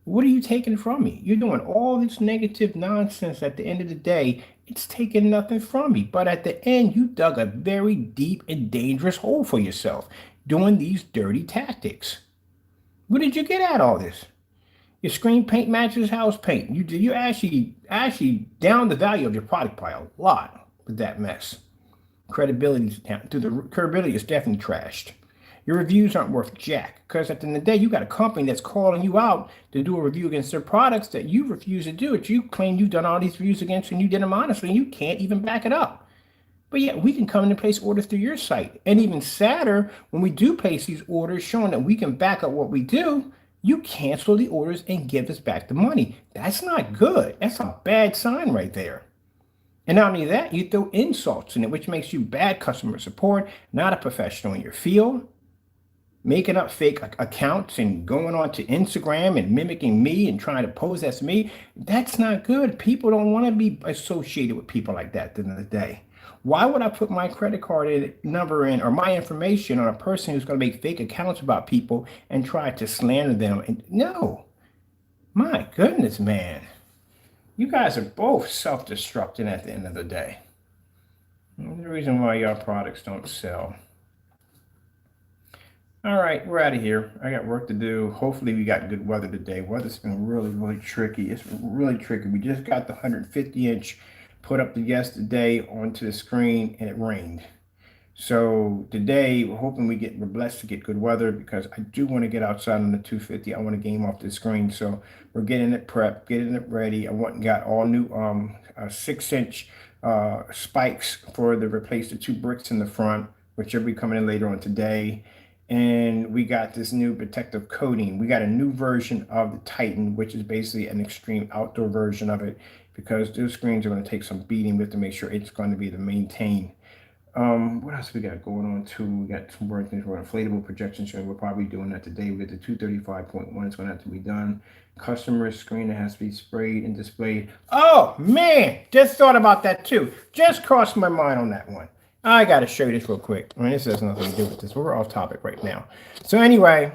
What are you taking from me? You're doing all this negative nonsense at the end of the day. It's taking nothing from me. But at the end, you dug a very deep and dangerous hole for yourself doing these dirty tactics. What did you get out of all this? Your screen paint matches house paint. You actually down the value of your product by a lot with that mess. Credibility is definitely trashed. Your reviews aren't worth jack because at the end of the day, you got a company that's calling you out to do a review against their products that you refuse to do it. You claim you've done all these reviews against and you did them honestly and you can't even back it up. But yeah, we can come in and place orders through your site. And even sadder, when we do place these orders showing that we can back up what we do, you cancel the orders and give us back the money. That's not good. That's a bad sign right there. And not only that, you throw insults in it, which makes you bad customer support, not a professional in your field. Making up fake accounts and going on to Instagram and mimicking me and trying to pose as me, that's not good. People don't want to be associated with people like that at the end of the day. Why would I put my credit card number in or my information on a person who's going to make fake accounts about people and try to slander them? And no, my goodness, man. You guys are both self-destructing at the end of the day. There's the reason why your products don't sell. All right, we're out of here. I got work to do. Hopefully we got good weather today. Weather's been really, really tricky. It's really tricky. We just got the 150-inch put up yesterday onto the screen and it rained. So today we're blessed to get good weather because I do want to get outside on the 250. I want to game off the screen. So we're getting it prepped, getting it ready. I went and got all new 6-inch spikes to replace the 2 bricks in the front, which will be coming in later on today. And we got this new protective coating. We got a new version of the Titan, which is basically an extreme outdoor version of it, because those screens are going to take some beating. We have to make sure it's going to be the maintain. What else we got going on too? We got some more things. We're inflatable projection screen. We're probably doing that today. We got the 235.1. It's going to have to be done. Customer screen that has to be sprayed and displayed. Oh man, just thought about that too. Just crossed my mind on that one. I got to show you this real quick. I mean, this has nothing to do with this. We're off topic right now. So anyway,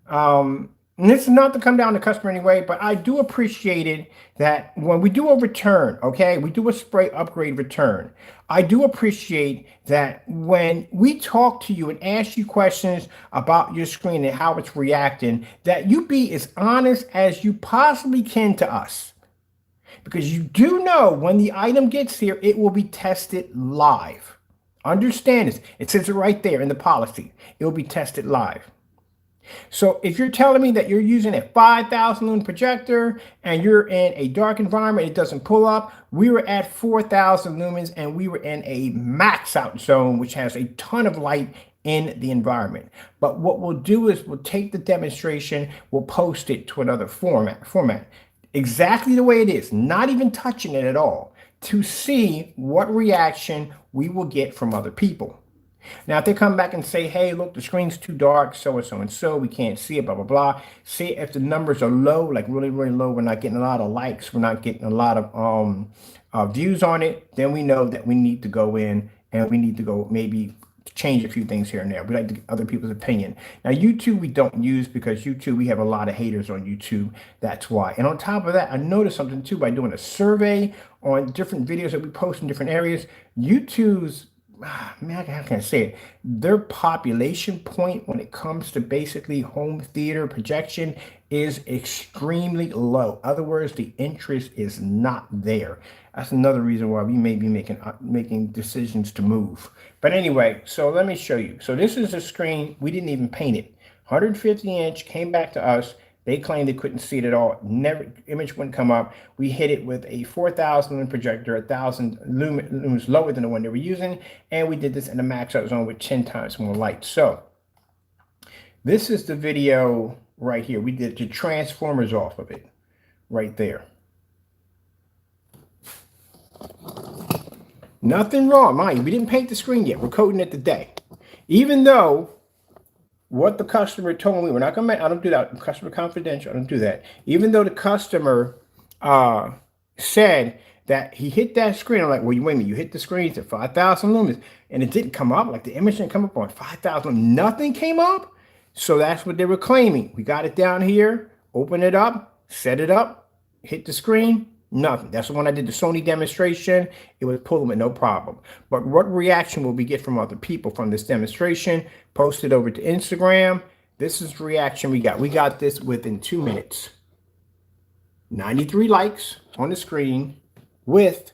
and this is not to come down to customer anyway, but I do appreciate it that when we do a return, okay, we do a spray upgrade return. I do appreciate that when we talk to you and ask you questions about your screen and how it's reacting, that you be as honest as you possibly can to us. Because you do know when the item gets here, it will be tested live. Understand this. It says it right there in the policy. It will be tested live. So if you're telling me that you're using a 5,000 lumen projector and you're in a dark environment, it doesn't pull up. We were at 4,000 lumens and we were in a max out zone, which has a ton of light in the environment. But what we'll do is we'll take the demonstration, we'll post it to another format. Exactly the way it is, not even touching it at all, to see what reaction we will get from other people. Now, if they come back and say, hey, look, the screen's too dark, so and so and so, we can't see it, blah, blah, blah. See if the numbers are low, like really, really low, we're not getting a lot of likes, we're not getting a lot of views on it, then we know that we need to go in and we need to go maybe change a few things here and there. We like to get other people's opinion. Now, YouTube we don't use because YouTube, we have a lot of haters on YouTube. That's why. And on top of that, I noticed something too by doing a survey on different videos that we post in different areas. YouTube's, man, how can I say it? Their population point when it comes to basically home theater projection is extremely low. In other words, the interest is not there. That's another reason why we may be making decisions to move. But anyway, so let me show you. So this is a screen. We didn't even paint it. 150-inch came back to us. They claimed they couldn't see it at all. Never, image wouldn't come up. We hit it with a 4,000 lumen projector, 1,000 lumens lower than the one they were using. And we did this in a max out zone with 10 times more light. So this is the video right here. We did the transformers off of it right there. Nothing wrong, mind you. We didn't paint the screen yet. We're coding it today. Even though what the customer told me, we're not gonna, I don't do that. Customer confidential, I don't do that. Even though the customer said that he hit that screen, I'm like, well, wait a minute, you hit the screen at 5,000 lumens, and it didn't come up, like the image didn't come up on 5,000, nothing came up. So that's what they were claiming. We got it down here, open it up, set it up, hit the screen, nothing. That's the one I did the Sony demonstration. It was pulling with no problem. But what reaction will we get from other people from this demonstration? Post it over to Instagram. This is the reaction we got. We got this within 2 minutes. 93 likes on the screen with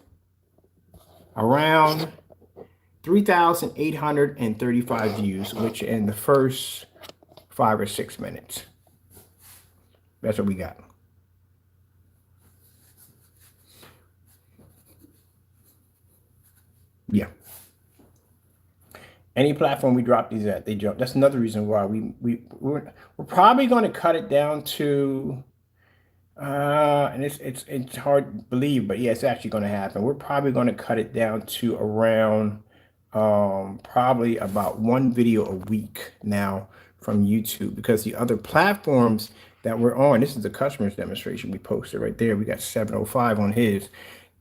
around 3,835 views, which in the first 5 or 6 minutes. That's what we got. Yeah. Any platform we drop these at, they jump. That's another reason why we're probably going to cut it down to and it's hard to believe, but yeah, it's actually going to happen. We're probably going to cut it down to around probably about 1 video a week now from YouTube, because the other platforms that we're on, this is the customer's demonstration we posted right there. We got 705 on his.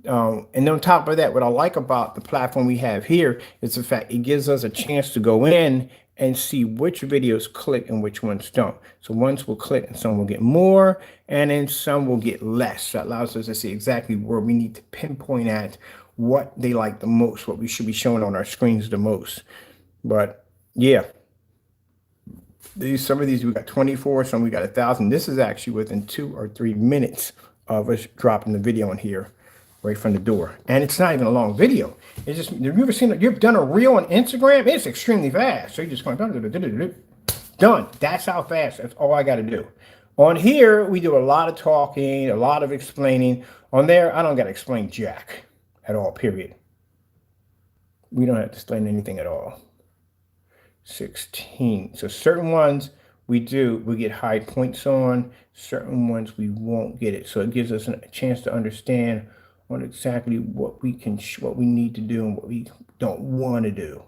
And then on top of that, what I like about the platform we have here is the fact it gives us a chance to go in and see which videos click and which ones don't. So ones will click and some will get more, and then some will get less. That allows us to see exactly where we need to pinpoint at what they like the most, what we should be showing on our screens the most. But yeah, some of these we got 24, some we got 1,000. This is actually within 2 or 3 minutes of us dropping the video in here right from the door. And it's not even a long video. It's just, have you ever seen it? You've done a reel on Instagram? It's extremely fast. So you just going done. That's how fast. That's all I got to do. On here, we do a lot of talking, a lot of explaining. On there, I don't got to explain jack at all, period. We don't have to explain anything at all. 16. So certain ones we get high points on. Certain ones we won't get it. So it gives us a chance to understand on exactly what we need to do and what we don't want to do.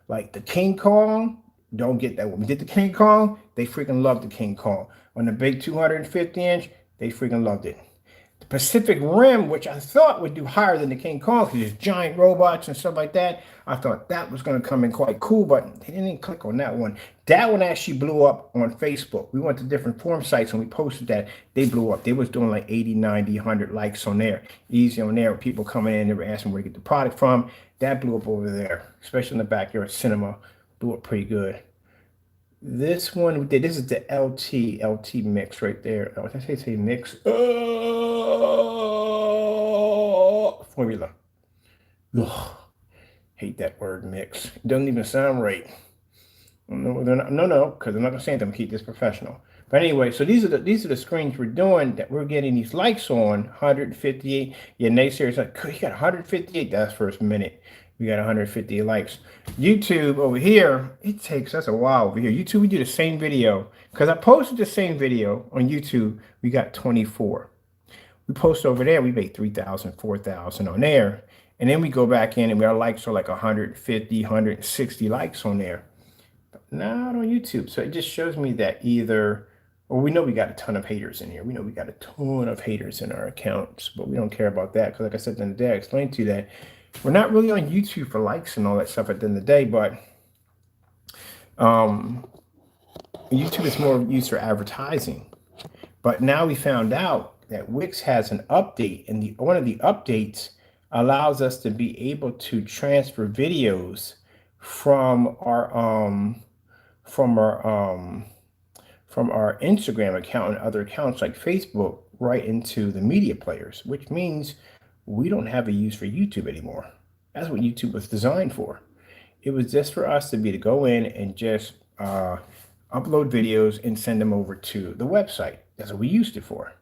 Like the King Kong, don't get that. When we did the King Kong, they freaking loved the King Kong. On the big 250-inch, they freaking loved it. The Pacific Rim, which I thought would do higher than the King Kong because there's giant robots and stuff like that. I thought that was going to come in quite cool, but they didn't click on that one. That one actually blew up on Facebook. We went to different forum sites and we posted that. They blew up. They was doing like 80, 90, 100 likes on there. Easy on there. People coming in, they were asking where to get the product from. That blew up over there, especially in the backyard cinema. Blew up pretty good. This one we did, this is the LT mix right there. Oh, did I say mix? Formula. Ugh. Hate that word mix. It doesn't even sound right. No, because I'm not gonna say anything. Keep this professional. But anyway, so these are the screens we're doing that we're getting these likes on. 158. Yeah, naysayers like, you got 158. That's first minute. We got 150 likes. YouTube over here, it takes us a while over here. YouTube, we do the same video. Because I posted the same video on YouTube, we got 24. We post over there, we make 3,000, 4,000 on there. And then we go back in and our likes are like 150, 160 likes on there. But not on YouTube. So it just shows me that either, or we know we got a ton of haters in here. We know we got a ton of haters in our accounts, but we don't care about that. Because like I said the other day, I explained to you that we're not really on YouTube for likes and all that stuff at the end of the day, but YouTube is more used for advertising. But now we found out that Wix has an update, and one of the updates allows us to be able to transfer videos from our Instagram account and other accounts like Facebook right into the media players, which means we don't have a use for YouTube anymore. That's what YouTube was designed for. It was just for us to go in and just upload videos and send them over to the website. That's what we used it for.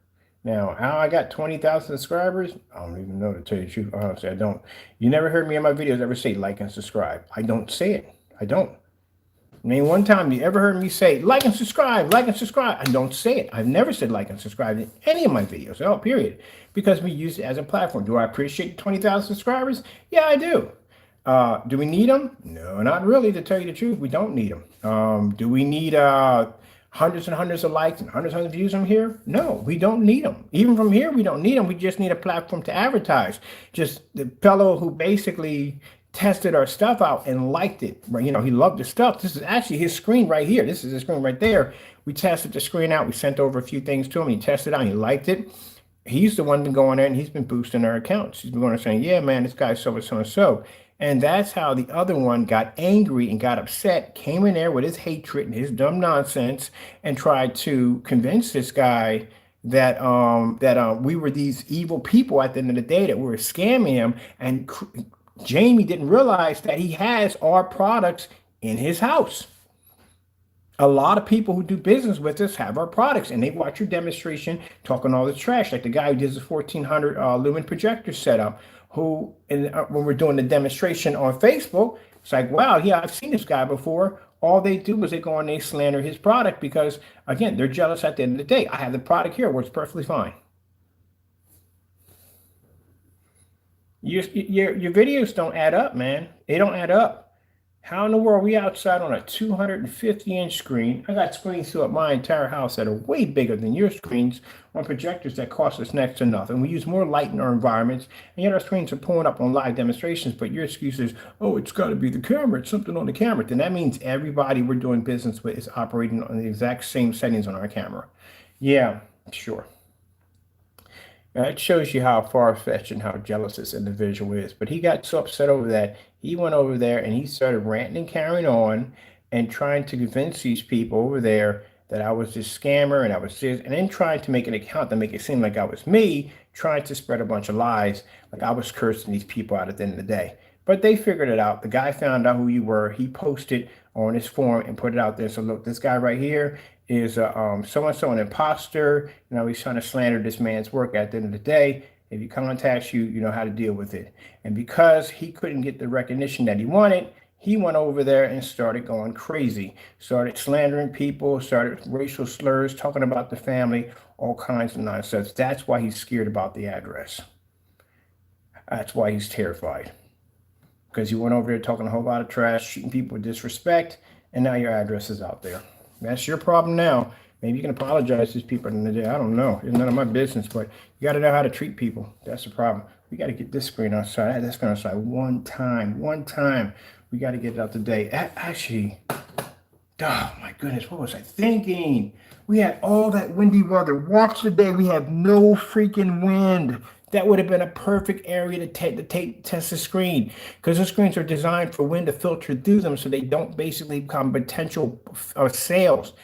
Now, how I got 20,000 subscribers, I don't even know, to tell you the truth. Honestly, I don't. You never heard me in my videos ever say like and subscribe. I don't say it. I don't. I mean, one time you ever heard me say like and subscribe, like and subscribe? I don't say it. I've never said like and subscribe in any of my videos, period. Because we use it as a platform. Do I appreciate 20,000 subscribers? Yeah, I do. Do we need them? No, not really, to tell you the truth. We don't need them. Do we need hundreds and hundreds of likes and hundreds of views from here? No, we don't need them. Even from here, we don't need them. We just need a platform to advertise. Just the fellow who basically tested our stuff out and liked it. Right? You know, he loved the stuff. This is actually his screen right here. This is his screen right there. We tested the screen out. We sent over a few things to him. He tested it out. He liked it. He's the one been going there and he's been boosting our accounts. He's been going and saying, yeah, man, this guy's so and so and so. And that's how the other one got angry and got upset, came in there with his hatred and his dumb nonsense and tried to convince this guy that we were these evil people at the end of the day, that we were scamming him. And Jamie didn't realize that he has our products in his house. A lot of people who do business with us have our products, and they watch your demonstration talking all this trash, like the guy who did the 1400 lumen projector setup, who, when we're doing the demonstration on Facebook, it's like, wow, yeah, I've seen this guy before. All they do is they go and they slander his product because, again, they're jealous at the end of the day. I have the product here, works perfectly fine. Your videos don't add up, man. They don't add up. How in the world are we outside on a 250-inch screen? I got screens throughout my entire house that are way bigger than your screens on projectors that cost us next to nothing. We use more light in our environments, and yet our screens are pulling up on live demonstrations, but your excuse is, oh, it's got to be the camera. It's something on the camera. Then that means everybody we're doing business with is operating on the exact same settings on our camera. Yeah, sure. It shows you how far-fetched and how jealous this individual is. But he got so upset over that, he went over there and he started ranting and carrying on and trying to convince these people over there that I was this scammer and I was this, and then trying to make an account to make it seem like I was me, trying to spread a bunch of lies, like I was cursing these people out at the end of the day. But they figured it out. The guy found out who you were. He posted on his forum and put it out there. So look, this guy right here is so-and-so an imposter. You know, he's trying to slander this man's work. At the end of the day, if he contacts you, you know how to deal with it. And because he couldn't get the recognition that he wanted, he went over there and started going crazy, started slandering people, started racial slurs, talking about the family, all kinds of nonsense. That's why he's scared about the address. That's why he's terrified. Because you went over there talking a whole lot of trash, treating people with disrespect, and now your address is out there. That's your problem now. Maybe you can apologize to these people in the day. I don't know. It's none of my business, but you got to know how to treat people. That's the problem. We got to get this screen outside. I had that screen outside one time. We got to get it out today. Actually, oh my goodness, what was I thinking? We had all that windy weather. Watch the day. We have no freaking wind. That would have been a perfect area to test the screen, because the screens are designed for wind to filter through them so they don't basically become potential sales.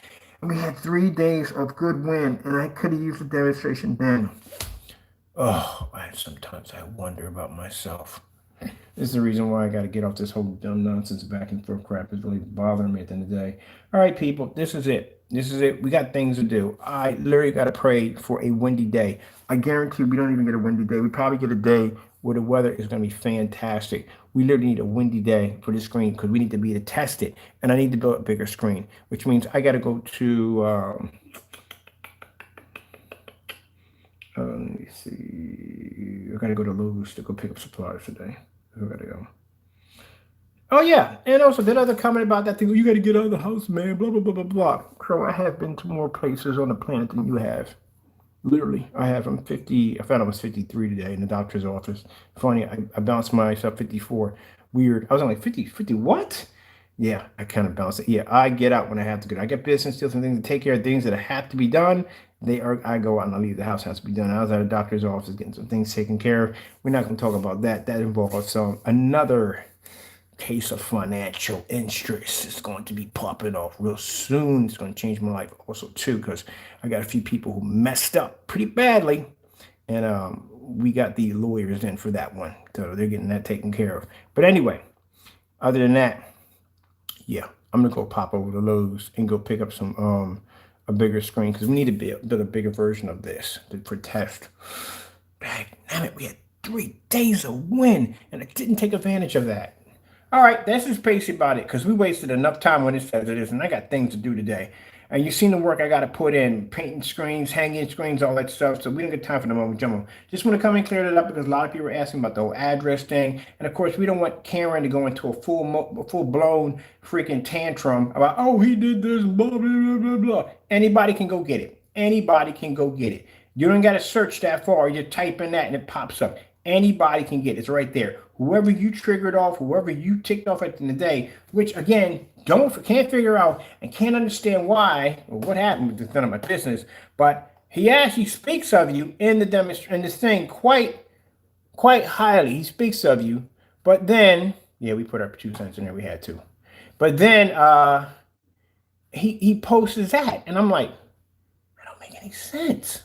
And we had 3 days of good wind, and I could have used the demonstration then. Oh, sometimes I wonder about myself. This is the reason why I got to get off this whole dumb nonsense back and forth crap. It's really bothering me at the end of the day. All right, people, this is it. This is it. We got things to do. I literally got to pray for a windy day. I guarantee we don't even get a windy day. We probably get a day where the weather is going to be fantastic. We literally need a windy day for this screen because we need to be able to test it. And I need to build a bigger screen, which means I got to go to, let me see. I got to go to Lowe's to go pick up supplies today. I got to go. Oh, yeah. And also, that other comment about that thing, you got to get out of the house, man, blah, blah, blah, blah, blah. Crow, I have been to more places on the planet than you have. Literally, I have. I'm 50. I found I was 53 today in the doctor's office. Funny, I bounced myself 54. Weird. I was only 50 what? Yeah, I kind of bounced it. Yeah, I get out when I have to go. I get business deals and things to take care of things that have to be done. I go out and I leave the house, has to be done. I was at a doctor's office getting some things taken care of. We're not going to talk about that. That involves another case of financial interest is going to be popping off real soon. It's going to change my life also too, because I got a few people who messed up pretty badly, and we got the lawyers in for that one, so they're getting that taken care of. But anyway, other than that, yeah, I'm gonna go pop over to Lowe's and go pick up some a bigger screen, because we need to build a bigger version of this for test. Damn it, we had 3 days of wind, and I didn't take advantage of that. All right, that's just basically about it, because we wasted enough time when it says it is, and I got things to do today. And you've seen the work I got to put in, painting screens, hanging screens, all that stuff. So we don't get time for the moment jumbo. Just want to come and clear that up, because a lot of people are asking about the whole address thing. And of course, we don't want Karen to go into a full-blown freaking tantrum about, oh, he did this, blah, blah, blah, blah, blah. Anybody can go get it. Anybody can go get it. You don't got to search that far. You type in that and it pops up. Anybody can get it. It's right there. Whoever you triggered off, whoever you ticked off at the end of the day, which again, can't figure out and can't understand why or what happened with none of my business, but he actually speaks of you in this thing quite highly. He speaks of you, but then, yeah, we put our 2 cents in there. We had to, but then he posts that, and I'm like, that don't make any sense.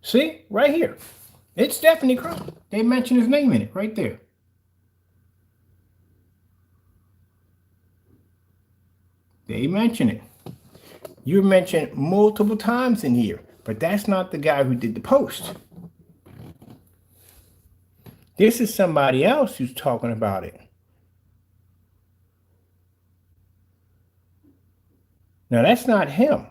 See, right here. It's Stephanie Crow. They mentioned his name in it right there. They mention it. You mentioned multiple times in here, but that's not the guy who did the post. This is somebody else who's talking about it. Now, that's not him.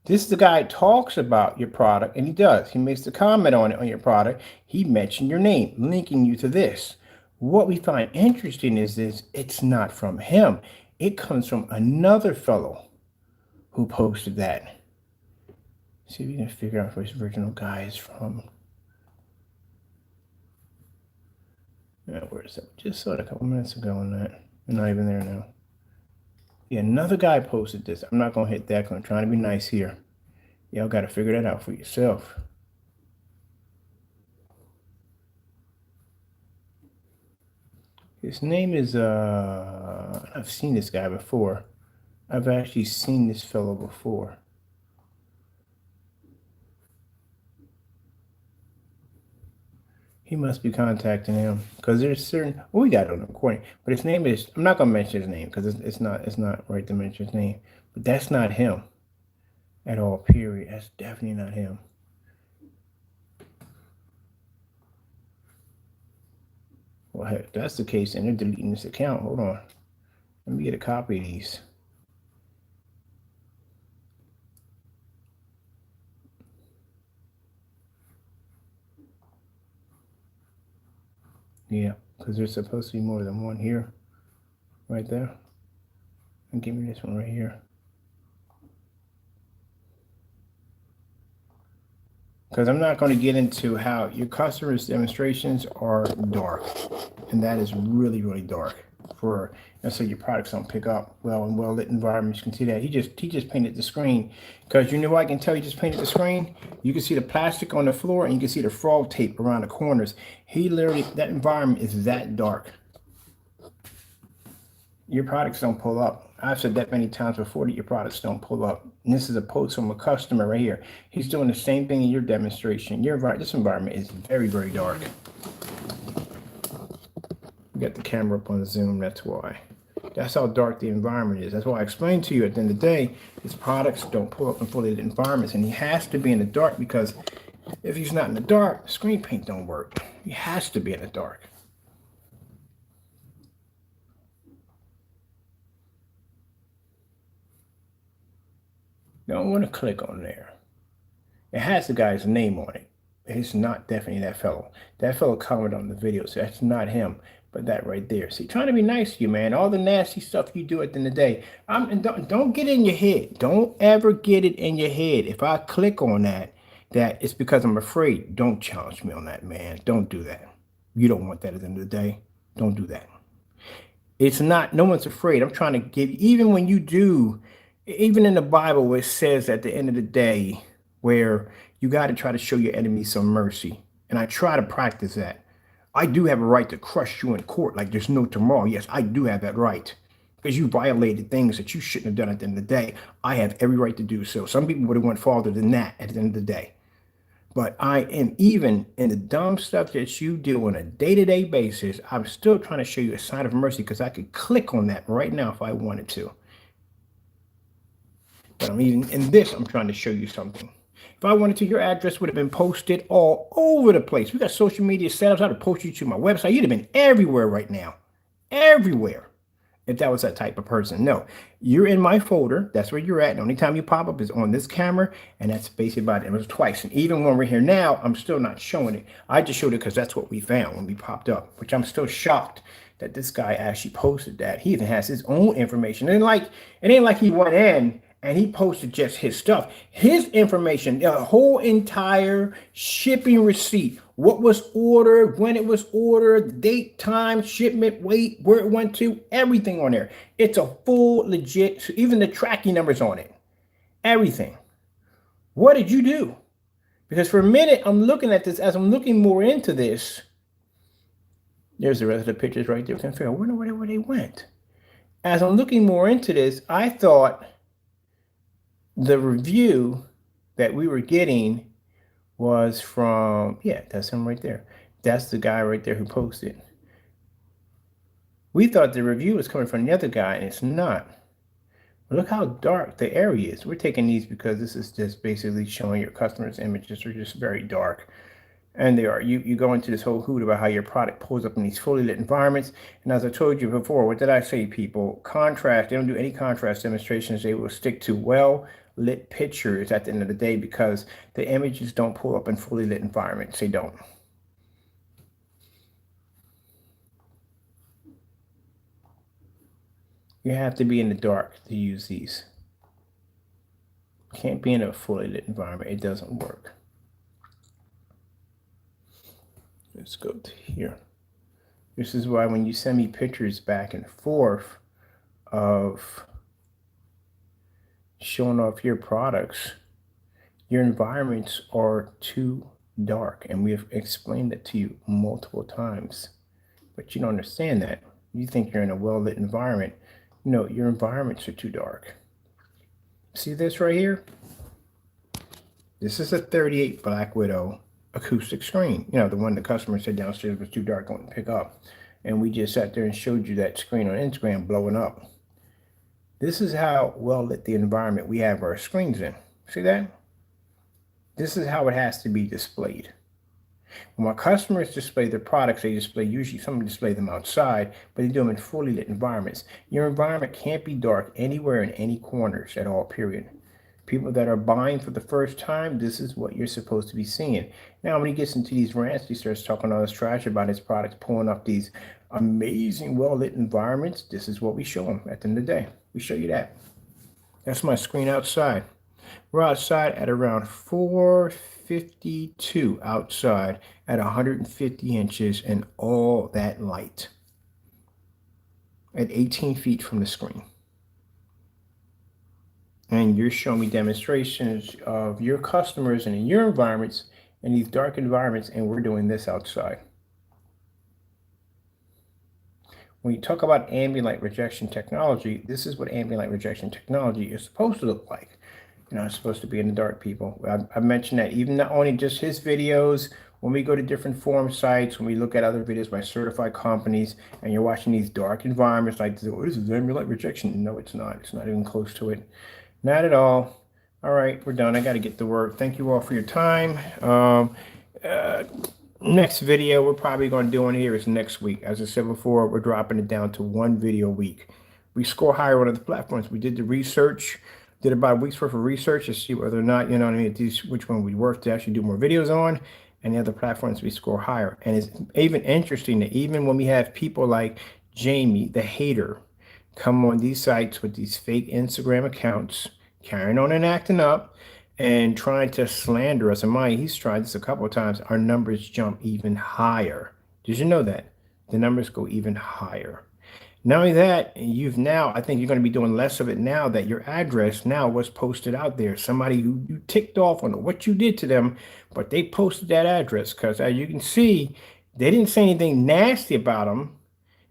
This is the guy who talks about your product, and he does. He makes the comment on it, on your product. He mentioned your name, linking you to this. What we find interesting is this, it's not from him. It comes from another fellow who posted that. See if we can figure out where his original guy is from. Where is it? Just saw it a couple minutes ago on that. They're not even there now. Yeah, another guy posted this. I'm not going to hit that because I'm trying to be nice here. Y'all got to figure that out for yourself. His name is, I've seen this guy before. I've actually seen this fellow before. He must be contacting him because there's certain, we got it on the recording, but his name is, I'm not going to mention his name because it's not right to mention his name, but that's not him at all, period. That's definitely not him. Well, heck, if that's the case, then they're deleting this account. Hold on. Let me get a copy of these. Yeah, because there's supposed to be more than one here. Right there. And give me this one right here. Because I'm not going to get into how your customers' demonstrations are dark. And that is really, really dark for, let's say your products don't pick up well in well-lit environments. You can see that. He just painted the screen. Because you know what I can tell you just painted the screen? You can see the plastic on the floor and you can see the frog tape around the corners. He literally, that environment is that dark. Your products don't pull up. I've said that many times before that your products don't pull up. And this is a post from a customer right here. He's doing the same thing in your demonstration. This environment is very, very dark. You got the camera up on the zoom, that's why. That's how dark the environment is. That's why I explained to you at the end of the day, his products don't pull up in fully lit environments. And he has to be in the dark because if he's not in the dark, screen paint don't work. He has to be in the dark. Don't want to click on there. It has the guy's name on it. It's not definitely that fellow. That fellow commented on the video, so that's not him. But that right there. See, trying to be nice to you, man. All the nasty stuff you do at the end of the day. And don't get in your head. Don't ever get it in your head. If I click on that it's because I'm afraid. Don't challenge me on that, man. Don't do that. You don't want that at the end of the day. Don't do that. It's not, no one's afraid. I'm trying to give, even when you do, even in the Bible where it says at the end of the day, where you got to try to show your enemy some mercy. And I try to practice that. I do have a right to crush you in court like there's no tomorrow. Yes, I do have that right. Because you violated things that you shouldn't have done at the end of the day. I have every right to do so. Some people would have went farther than that at the end of the day. But I am, even in the dumb stuff that you do on a day-to-day basis, I'm still trying to show you a sign of mercy because I could click on that right now if I wanted to. But I'm even in this, I'm trying to show you something. If I wanted to, your address would have been posted all over the place. We got social media setups. I'd have posted you to my website. You'd have been everywhere right now. Everywhere. If that was that type of person. No, you're in my folder. That's where you're at. The only time you pop up is on this camera. And that's basically about it. It was twice. And even when we're here now, I'm still not showing it. I just showed it because that's what we found when we popped up, which I'm still shocked that this guy actually posted that. He even has his own information. And it ain't like he went in and he posted just his stuff. His information, the whole entire shipping receipt, what was ordered, when it was ordered, date, time, shipment, weight, where it went to, everything on there. It's a full legit, even the tracking numbers on it, everything. What did you do? Because for a minute, I'm looking at this, as I'm looking more into this, there's the rest of the pictures right there. I can't figure out where they went. As I'm looking more into this, I thought the review that we were getting was from, yeah, that's him right there. That's the guy right there who posted. We thought the review was coming from the other guy, and it's not. Look how dark the area is. We're taking these because this is just basically showing your customers' images are just very dark. And they are. You go into this whole hoot about how your product pulls up in these fully lit environments. And as I told you before, what did I say, people? Contrast, they don't do any contrast demonstrations. They will stick to well-lit pictures at the end of the day because the images don't pull up in fully lit environments. They don't. You have to be in the dark to use these. Can't be in a fully lit environment. It doesn't work. Let's go to here. This is why when you send me pictures back and forth of showing off your products, your environments are too dark. And we have explained that to you multiple times. But you don't understand that. You think you're in a well-lit environment. No, your environments are too dark. See this right here? This is a 38 Black Widow acoustic screen. You know, the one the customer said downstairs was too dark, going to pick up. And we just sat there and showed you that screen on Instagram blowing up. This is how well lit the environment we have our screens in. See that? This is how it has to be displayed. When my customers display their products, they display, usually some display them outside, but they do them in fully lit environments. Your environment can't be dark anywhere in any corners at all, period. People that are buying for the first time, this is what you're supposed to be seeing. Now, when he gets into these rants, he starts talking all this trash about his products, pulling up these amazing, well-lit environments. This is what we show him at the end of the day. We show you that. That's my screen outside. We're outside at around 452 outside at 150 inches and all that light at 18 feet from the screen. And you're showing me demonstrations of your customers and in your environments, in these dark environments, and we're doing this outside. When you talk about ambient light rejection technology, this is what ambient light rejection technology is supposed to look like. You know, it's supposed to be in the dark, people. I mentioned that even not only just his videos, when we go to different forum sites, when we look at other videos by certified companies, and you're watching these dark environments like this, oh, this is ambient light rejection. No, it's not. It's not even close to it. Not at all. All right, we're done. I got to get to work. Thank you all for your time. Next video we're probably going to do on here is next week. As I said before, we're dropping it down to 1 video a week. We score higher on other platforms. We did the research, did about a week's worth of research to see whether or not, you know what I mean, which one we worth to actually do more videos on, and the other platforms we score higher. And it's even interesting that even when we have people like Jamie, the hater, come on these sites with these fake Instagram accounts, carrying on and acting up, and trying to slander us. And mind, he's tried this a couple of times. Our numbers jump even higher. Did you know that? The numbers go even higher. Not only that, you've now, I think you're going to be doing less of it now that your address now was posted out there. Somebody who you ticked off on what you did to them, but they posted that address because as you can see, they didn't say anything nasty about them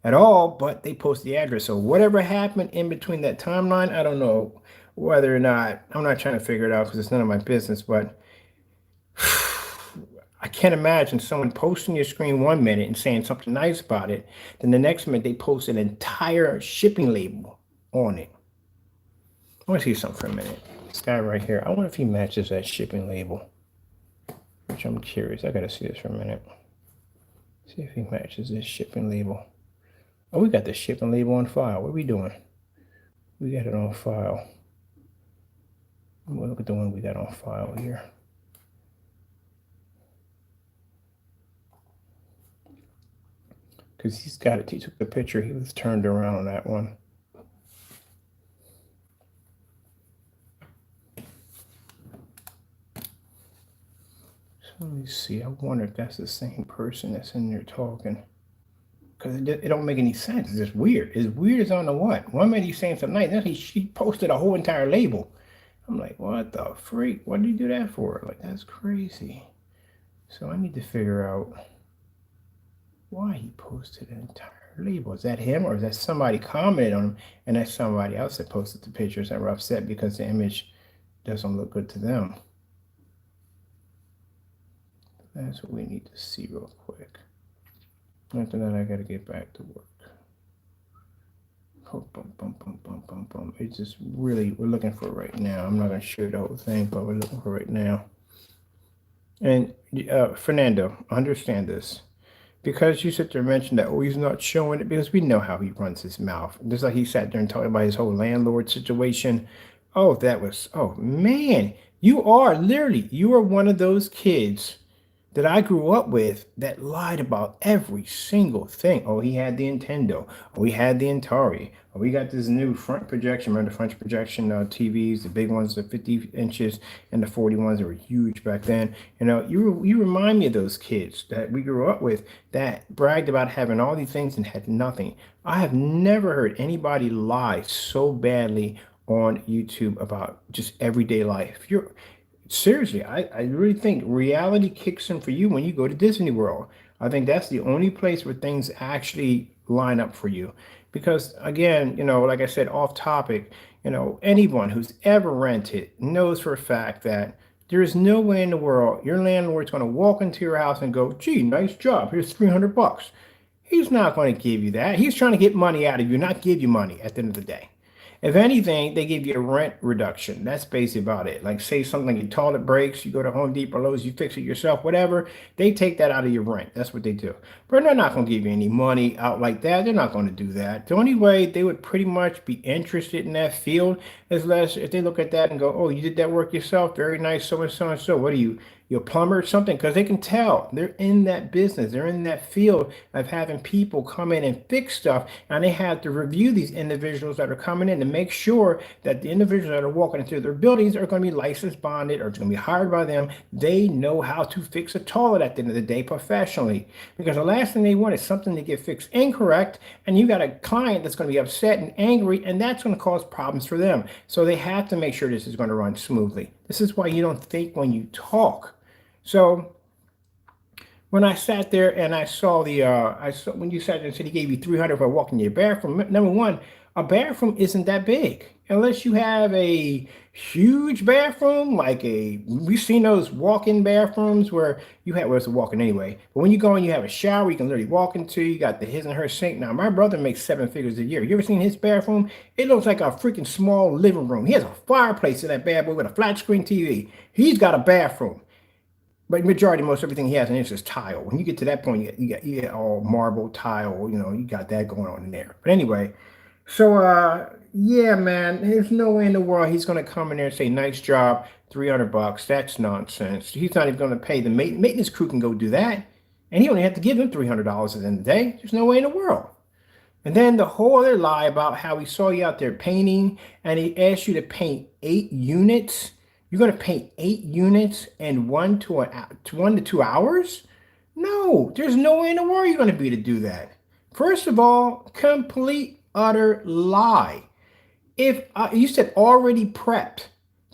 at all, but they posted the address. So whatever happened in between that timeline, I don't know whether or not, I'm not trying to figure it out because it's none of my business, but I can't imagine someone posting your screen 1 minute and saying something nice about it. Then the next minute they post an entire shipping label on it. I want to see something for a minute. This guy right here, I wonder if he matches that shipping label, which I'm curious. I got to see this for a minute. See if he matches this shipping label. Oh, we got the shipping label on file. What are we doing? We got it on file. We'll look at the one we got on file here. Because he's got it. He took the picture. He was turned around on that one. So let me see. I wonder if that's the same person that's in there talking. Because it don't make any sense. It's just weird. It's weird as I don't know what. 1 minute he's saying something nice. Then he posted a whole entire label. I'm like, what the freak? What did he do that for? Like, that's crazy. So I need to figure out why he posted an entire label. Is that him or is that somebody commented on him and that's somebody else that posted the pictures that were upset because the image doesn't look good to them? That's what we need to see real quick. After that, I got to get back to work. Oh, boom, boom, boom, boom, boom, boom. It's just really, we're looking for it right now. I'm not going to show you the whole thing, but we're looking for it right now. And Fernando, understand this. Because you sit there and mention that, oh, he's not showing it, because we know how he runs his mouth. Just like he sat there and talked about his whole landlord situation. Oh, man, you are one of those kids that I grew up with that lied about every single thing. Oh, he had the Nintendo. Oh, he had the Atari. Oh, we got this new front projection. Remember the front projection TVs, the big ones, the 50 inches and the 40 ones that were huge back then. You know, you remind me of those kids that we grew up with that bragged about having all these things and had nothing. I have never heard anybody lie so badly on YouTube about just everyday life. You're seriously, I really think reality kicks in for you when you go to Disney World. I think that's the only place where things actually line up for you. Because again, you know, like I said, off topic, you know, anyone who's ever rented knows for a fact that there is no way in the world your landlord's going to walk into your house and go, gee, nice job. Here's 300 bucks. He's not going to give you that. He's trying to get money out of you, not give you money at the end of the day. If anything, they give you a rent reduction. That's basically about it. Like say something, your toilet breaks, you go to Home Depot, Lowe's, you fix it yourself, whatever. They take that out of your rent. That's what they do. But they're not going to give you any money out like that. They're not going to do that. The only way they would pretty much be interested in that field is less if they look at that and go, oh, you did that work yourself? Very nice, so and so and so. What are you? You're a plumber or something, because they can tell they're in that business, they're in that field of having people come in and fix stuff, and they have to review these individuals that are coming in to make sure that the individuals that are walking into their buildings are going to be licensed, bonded, or it's going to be hired by them. They know how to fix a toilet at the end of the day professionally, because the last thing they want is something to get fixed incorrect, and you got a client that's going to be upset and angry, and that's going to cause problems for them. So they have to make sure this is going to run smoothly. This is why you don't think when you talk. So when I sat there and I saw when you sat there and said he gave you 300 for walking in your bathroom, number one, a bathroom isn't that big unless you have a huge bathroom, we've seen those walk-in bathrooms where you have, well, it's a walk-in anyway, but when you go and you have a shower, you can literally walk into, you got the his and her sink. Now, my brother makes 7 figures a year. You ever seen his bathroom? It looks like a freaking small living room. He has a fireplace in that bad boy with a flat screen TV. He's got a bathroom. But majority, most everything he has in this is tile. When you get to that point, you get all marble tile. You know, you got that going on in there. But anyway, so yeah, man, there's no way in the world he's going to come in there and say, "Nice job, 300 bucks." That's nonsense. He's not even going to pay the maintenance crew can go do that, and he only have to give them $300 at the end of the day. There's no way in the world. And then the whole other lie about how he saw you out there painting, and he asked you to paint 8 units. You're going to paint 8 units in 1 to 2 hours? No, there's no way in the world you're going to be to do that. First of all, complete, utter lie. If you said already prepped,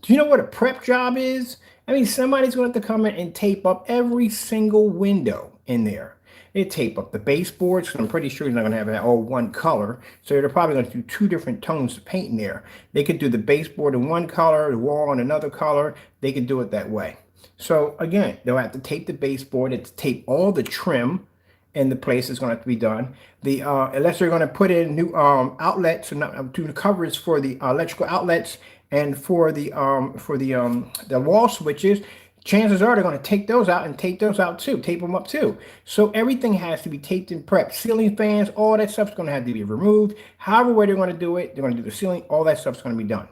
do you know what a prep job is? I mean, somebody's going to have to come in and tape up every single window in there. They tape up the baseboards, because I'm pretty sure he's not going to have it all one color. So they're probably going to do 2 different tones of paint in there. They could do the baseboard in one color, the wall in another color. They could do it that way. So again, they'll have to tape the baseboard, and to tape all the trim in the place is going to have to be done. The unless they're going to put in new outlets and do the covers for the electrical outlets and for the wall switches. Chances are they're going to take those out and tape those out too, tape them up too. So everything has to be taped and prepped. Ceiling fans, all that stuff's going to have to be removed. However way they're going to do it, they're going to do the ceiling, all that stuff's going to be done.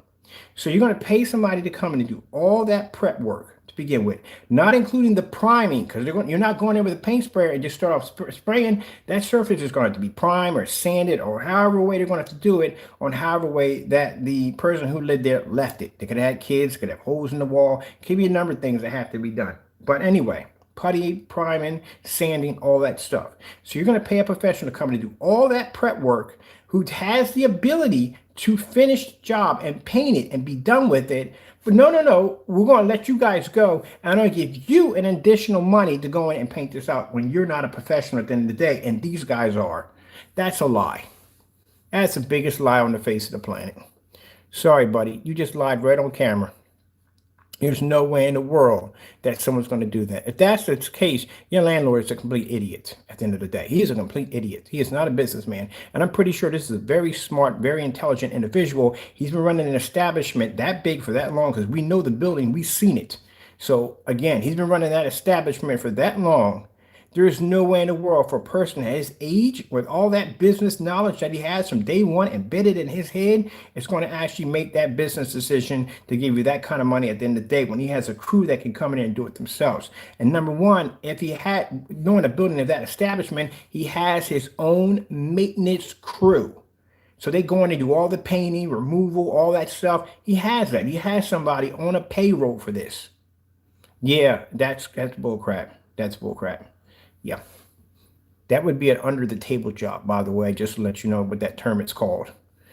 So you're going to pay somebody to come in and do all that prep work to begin with, not including the priming, because you're not going in with a paint sprayer and just start off spraying. That surface is going to have to be primed or sanded, or however way they're going to have to do it, on however way that the person who lived there left it. They could have had kids, could have holes in the wall, could be a number of things that have to be done. But anyway, putty, priming, sanding, all that stuff. So you're going to pay a professional to come in and do all that prep work, who has the ability to finish the job and paint it and be done with it. But no, we're going to let you guys go, and I'm going to give you an additional money to go in and paint this out when you're not a professional at the end of the day, and these guys are. That's a lie. That's the biggest lie on the face of the planet. Sorry, buddy. You just lied right on camera. There's no way in the world that someone's going to do that. If that's the case, your landlord is a complete idiot at the end of the day. He is a complete idiot. He is not a businessman. And I'm pretty sure this is a very smart, very intelligent individual. He's been running an establishment that big for that long, because we know the building. We've seen it. So again, he's been running that establishment for that long, There is no way in the world for a person at his age, with all that business knowledge that he has from day one embedded in his head, is going to actually make that business decision to give you that kind of money at the end of the day when he has a crew that can come in and do it themselves. And number one, if he had, knowing the building of that establishment, he has his own maintenance crew. So they go in and do all the painting, removal, all that stuff. He has that. He has somebody on a payroll for this. Yeah, that's bull crap. That's bull crap. Yeah. That would be an under the table job, by the way, just to let you know what that term it's called.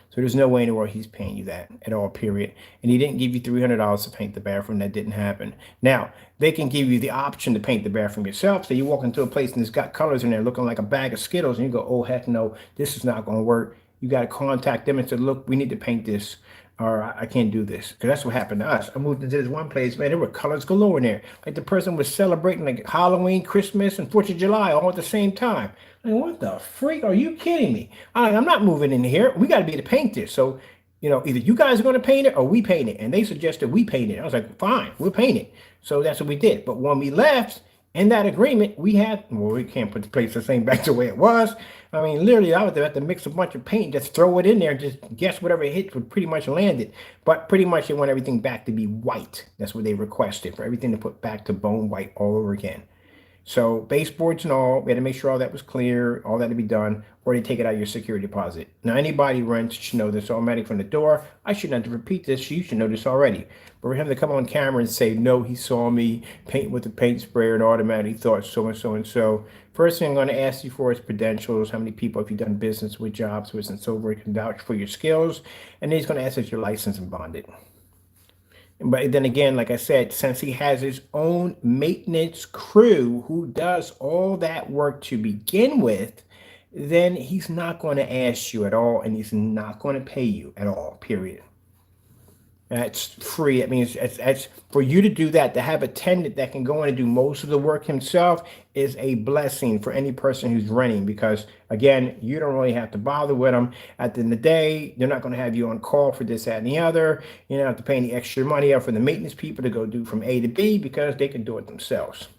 So there's no way in the world he's paying you that at all, period. And he didn't give you $300 to paint the bathroom. That didn't happen. Now, they can give you the option to paint the bathroom yourself. So you walk into a place and it's got colors in there looking like a bag of Skittles, and you go, oh, heck no, this is not going to work. You got to contact them and say, look, we need to paint this, or I can't do this. Because that's what happened to us. I moved into this one place, man, there were colors galore in there. Like the person was celebrating like Halloween, Christmas, and 4th of July all at the same time. Like, what the freak? Are you kidding me? I'm not moving in here. We got to be able to paint this. So, either you guys are going to paint it or we paint it. And they suggested we paint it. I was like, fine, we'll paint it. So that's what we did. But when we left, in that agreement, we can't put the place the same back the way it was. I mean, literally, I would have to mix a bunch of paint, just throw it in there, just guess whatever it hits would pretty much land it. But pretty much they want everything back to be white. That's what they requested, for everything to put back to bone white all over again. So baseboards and all, we had to make sure all that was clear, all that to be done, or they take it out of your security deposit. Now, anybody rents should know this automatic from the door. I shouldn't have to repeat this. You should know this already. But for him to come on camera and say, no, he saw me paint with the paint sprayer and automatically thought so and so and so. First thing I'm going to ask you for is credentials. How many people have you done business with, jobs with, and so forth, can vouch for your skills. And then he's going to ask if you're licensed and bonded. But then again, like I said, since he has his own maintenance crew who does all that work to begin with, then he's not going to ask you at all, and he's not going to pay you at all, period. That's free. It means it's for you to do that, to have a tenant that can go in and do most of the work himself is a blessing for any person who's renting, because again, you don't really have to bother with them. At the end of the day, they're not going to have you on call for this, that, and the other. You don't have to pay any extra money out for the maintenance people to go do from A to B, because they can do it themselves.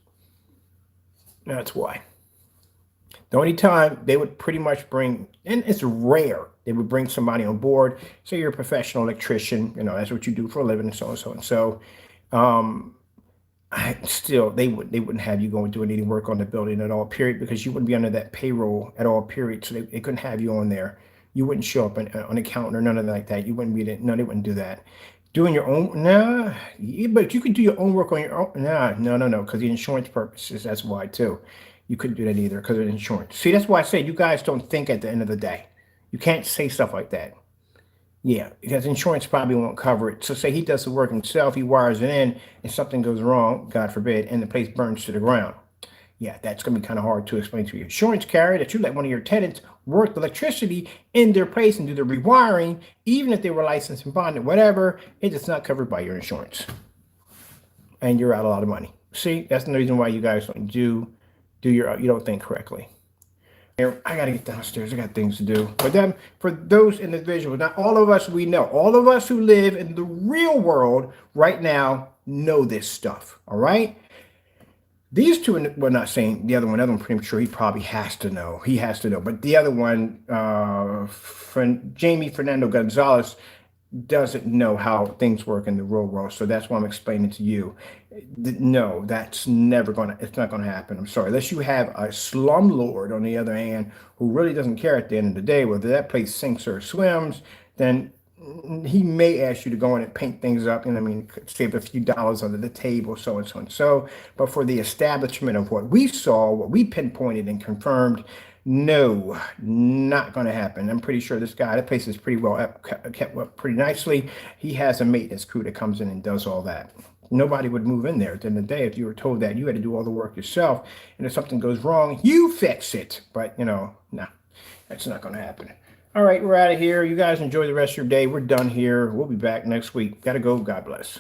That's why. The only time they would pretty much bring, and it's rare, they would bring somebody on board. Say you're a professional electrician, that's what you do for a living, and so and so and so. Still, they wouldn't have you go and do any work on the building at all, period, because you wouldn't be under that payroll at all, period. So they couldn't have you on there. You wouldn't show up on account or none of that like that. You wouldn't be there. No, they wouldn't do that. Doing your own, nah, but you could do your own work on your own. No, because the insurance purposes, that's why too. You couldn't do that either because of insurance. See, that's why I say you guys don't think at the end of the day. You can't say stuff like that. Yeah, because insurance probably won't cover it. So say he does the work himself, he wires it in, and something goes wrong, God forbid, and the place burns to the ground. Yeah, that's going to be kind of hard to explain to your insurance carrier that you let one of your tenants work the electricity in their place and do the rewiring, even if they were licensed and bonded, whatever, it's not covered by your insurance. And you're out a lot of money. See, that's the reason why you guys don't you don't think correctly. I got to get downstairs. I got things to do. But then for those individuals, not all of us, we know. All of us who live in the real world right now know this stuff. All right? These two, we're not saying the other one pretty sure he probably has to know. He has to know. But the other one, Jamie Fernando Gonzalez, doesn't know how things work in the real world. So that's why I'm explaining to you. No, that's it's not gonna happen. I'm sorry. Unless you have a slumlord on the other hand who really doesn't care at the end of the day whether that place sinks or swims, then he may ask you to go in and paint things up and save a few dollars under the table, so and so and so. But for the establishment of what we saw, what we pinpointed and confirmed, no, not going to happen. I'm pretty sure that place is pretty well kept up pretty nicely. He has a maintenance crew that comes in and does all that. Nobody would move in there at the end of the day if you were told that you had to do all the work yourself. And if something goes wrong, you fix it. But, no, that's not going to happen. All right, we're out of here. You guys enjoy the rest of your day. We're done here. We'll be back next week. Got to go. God bless.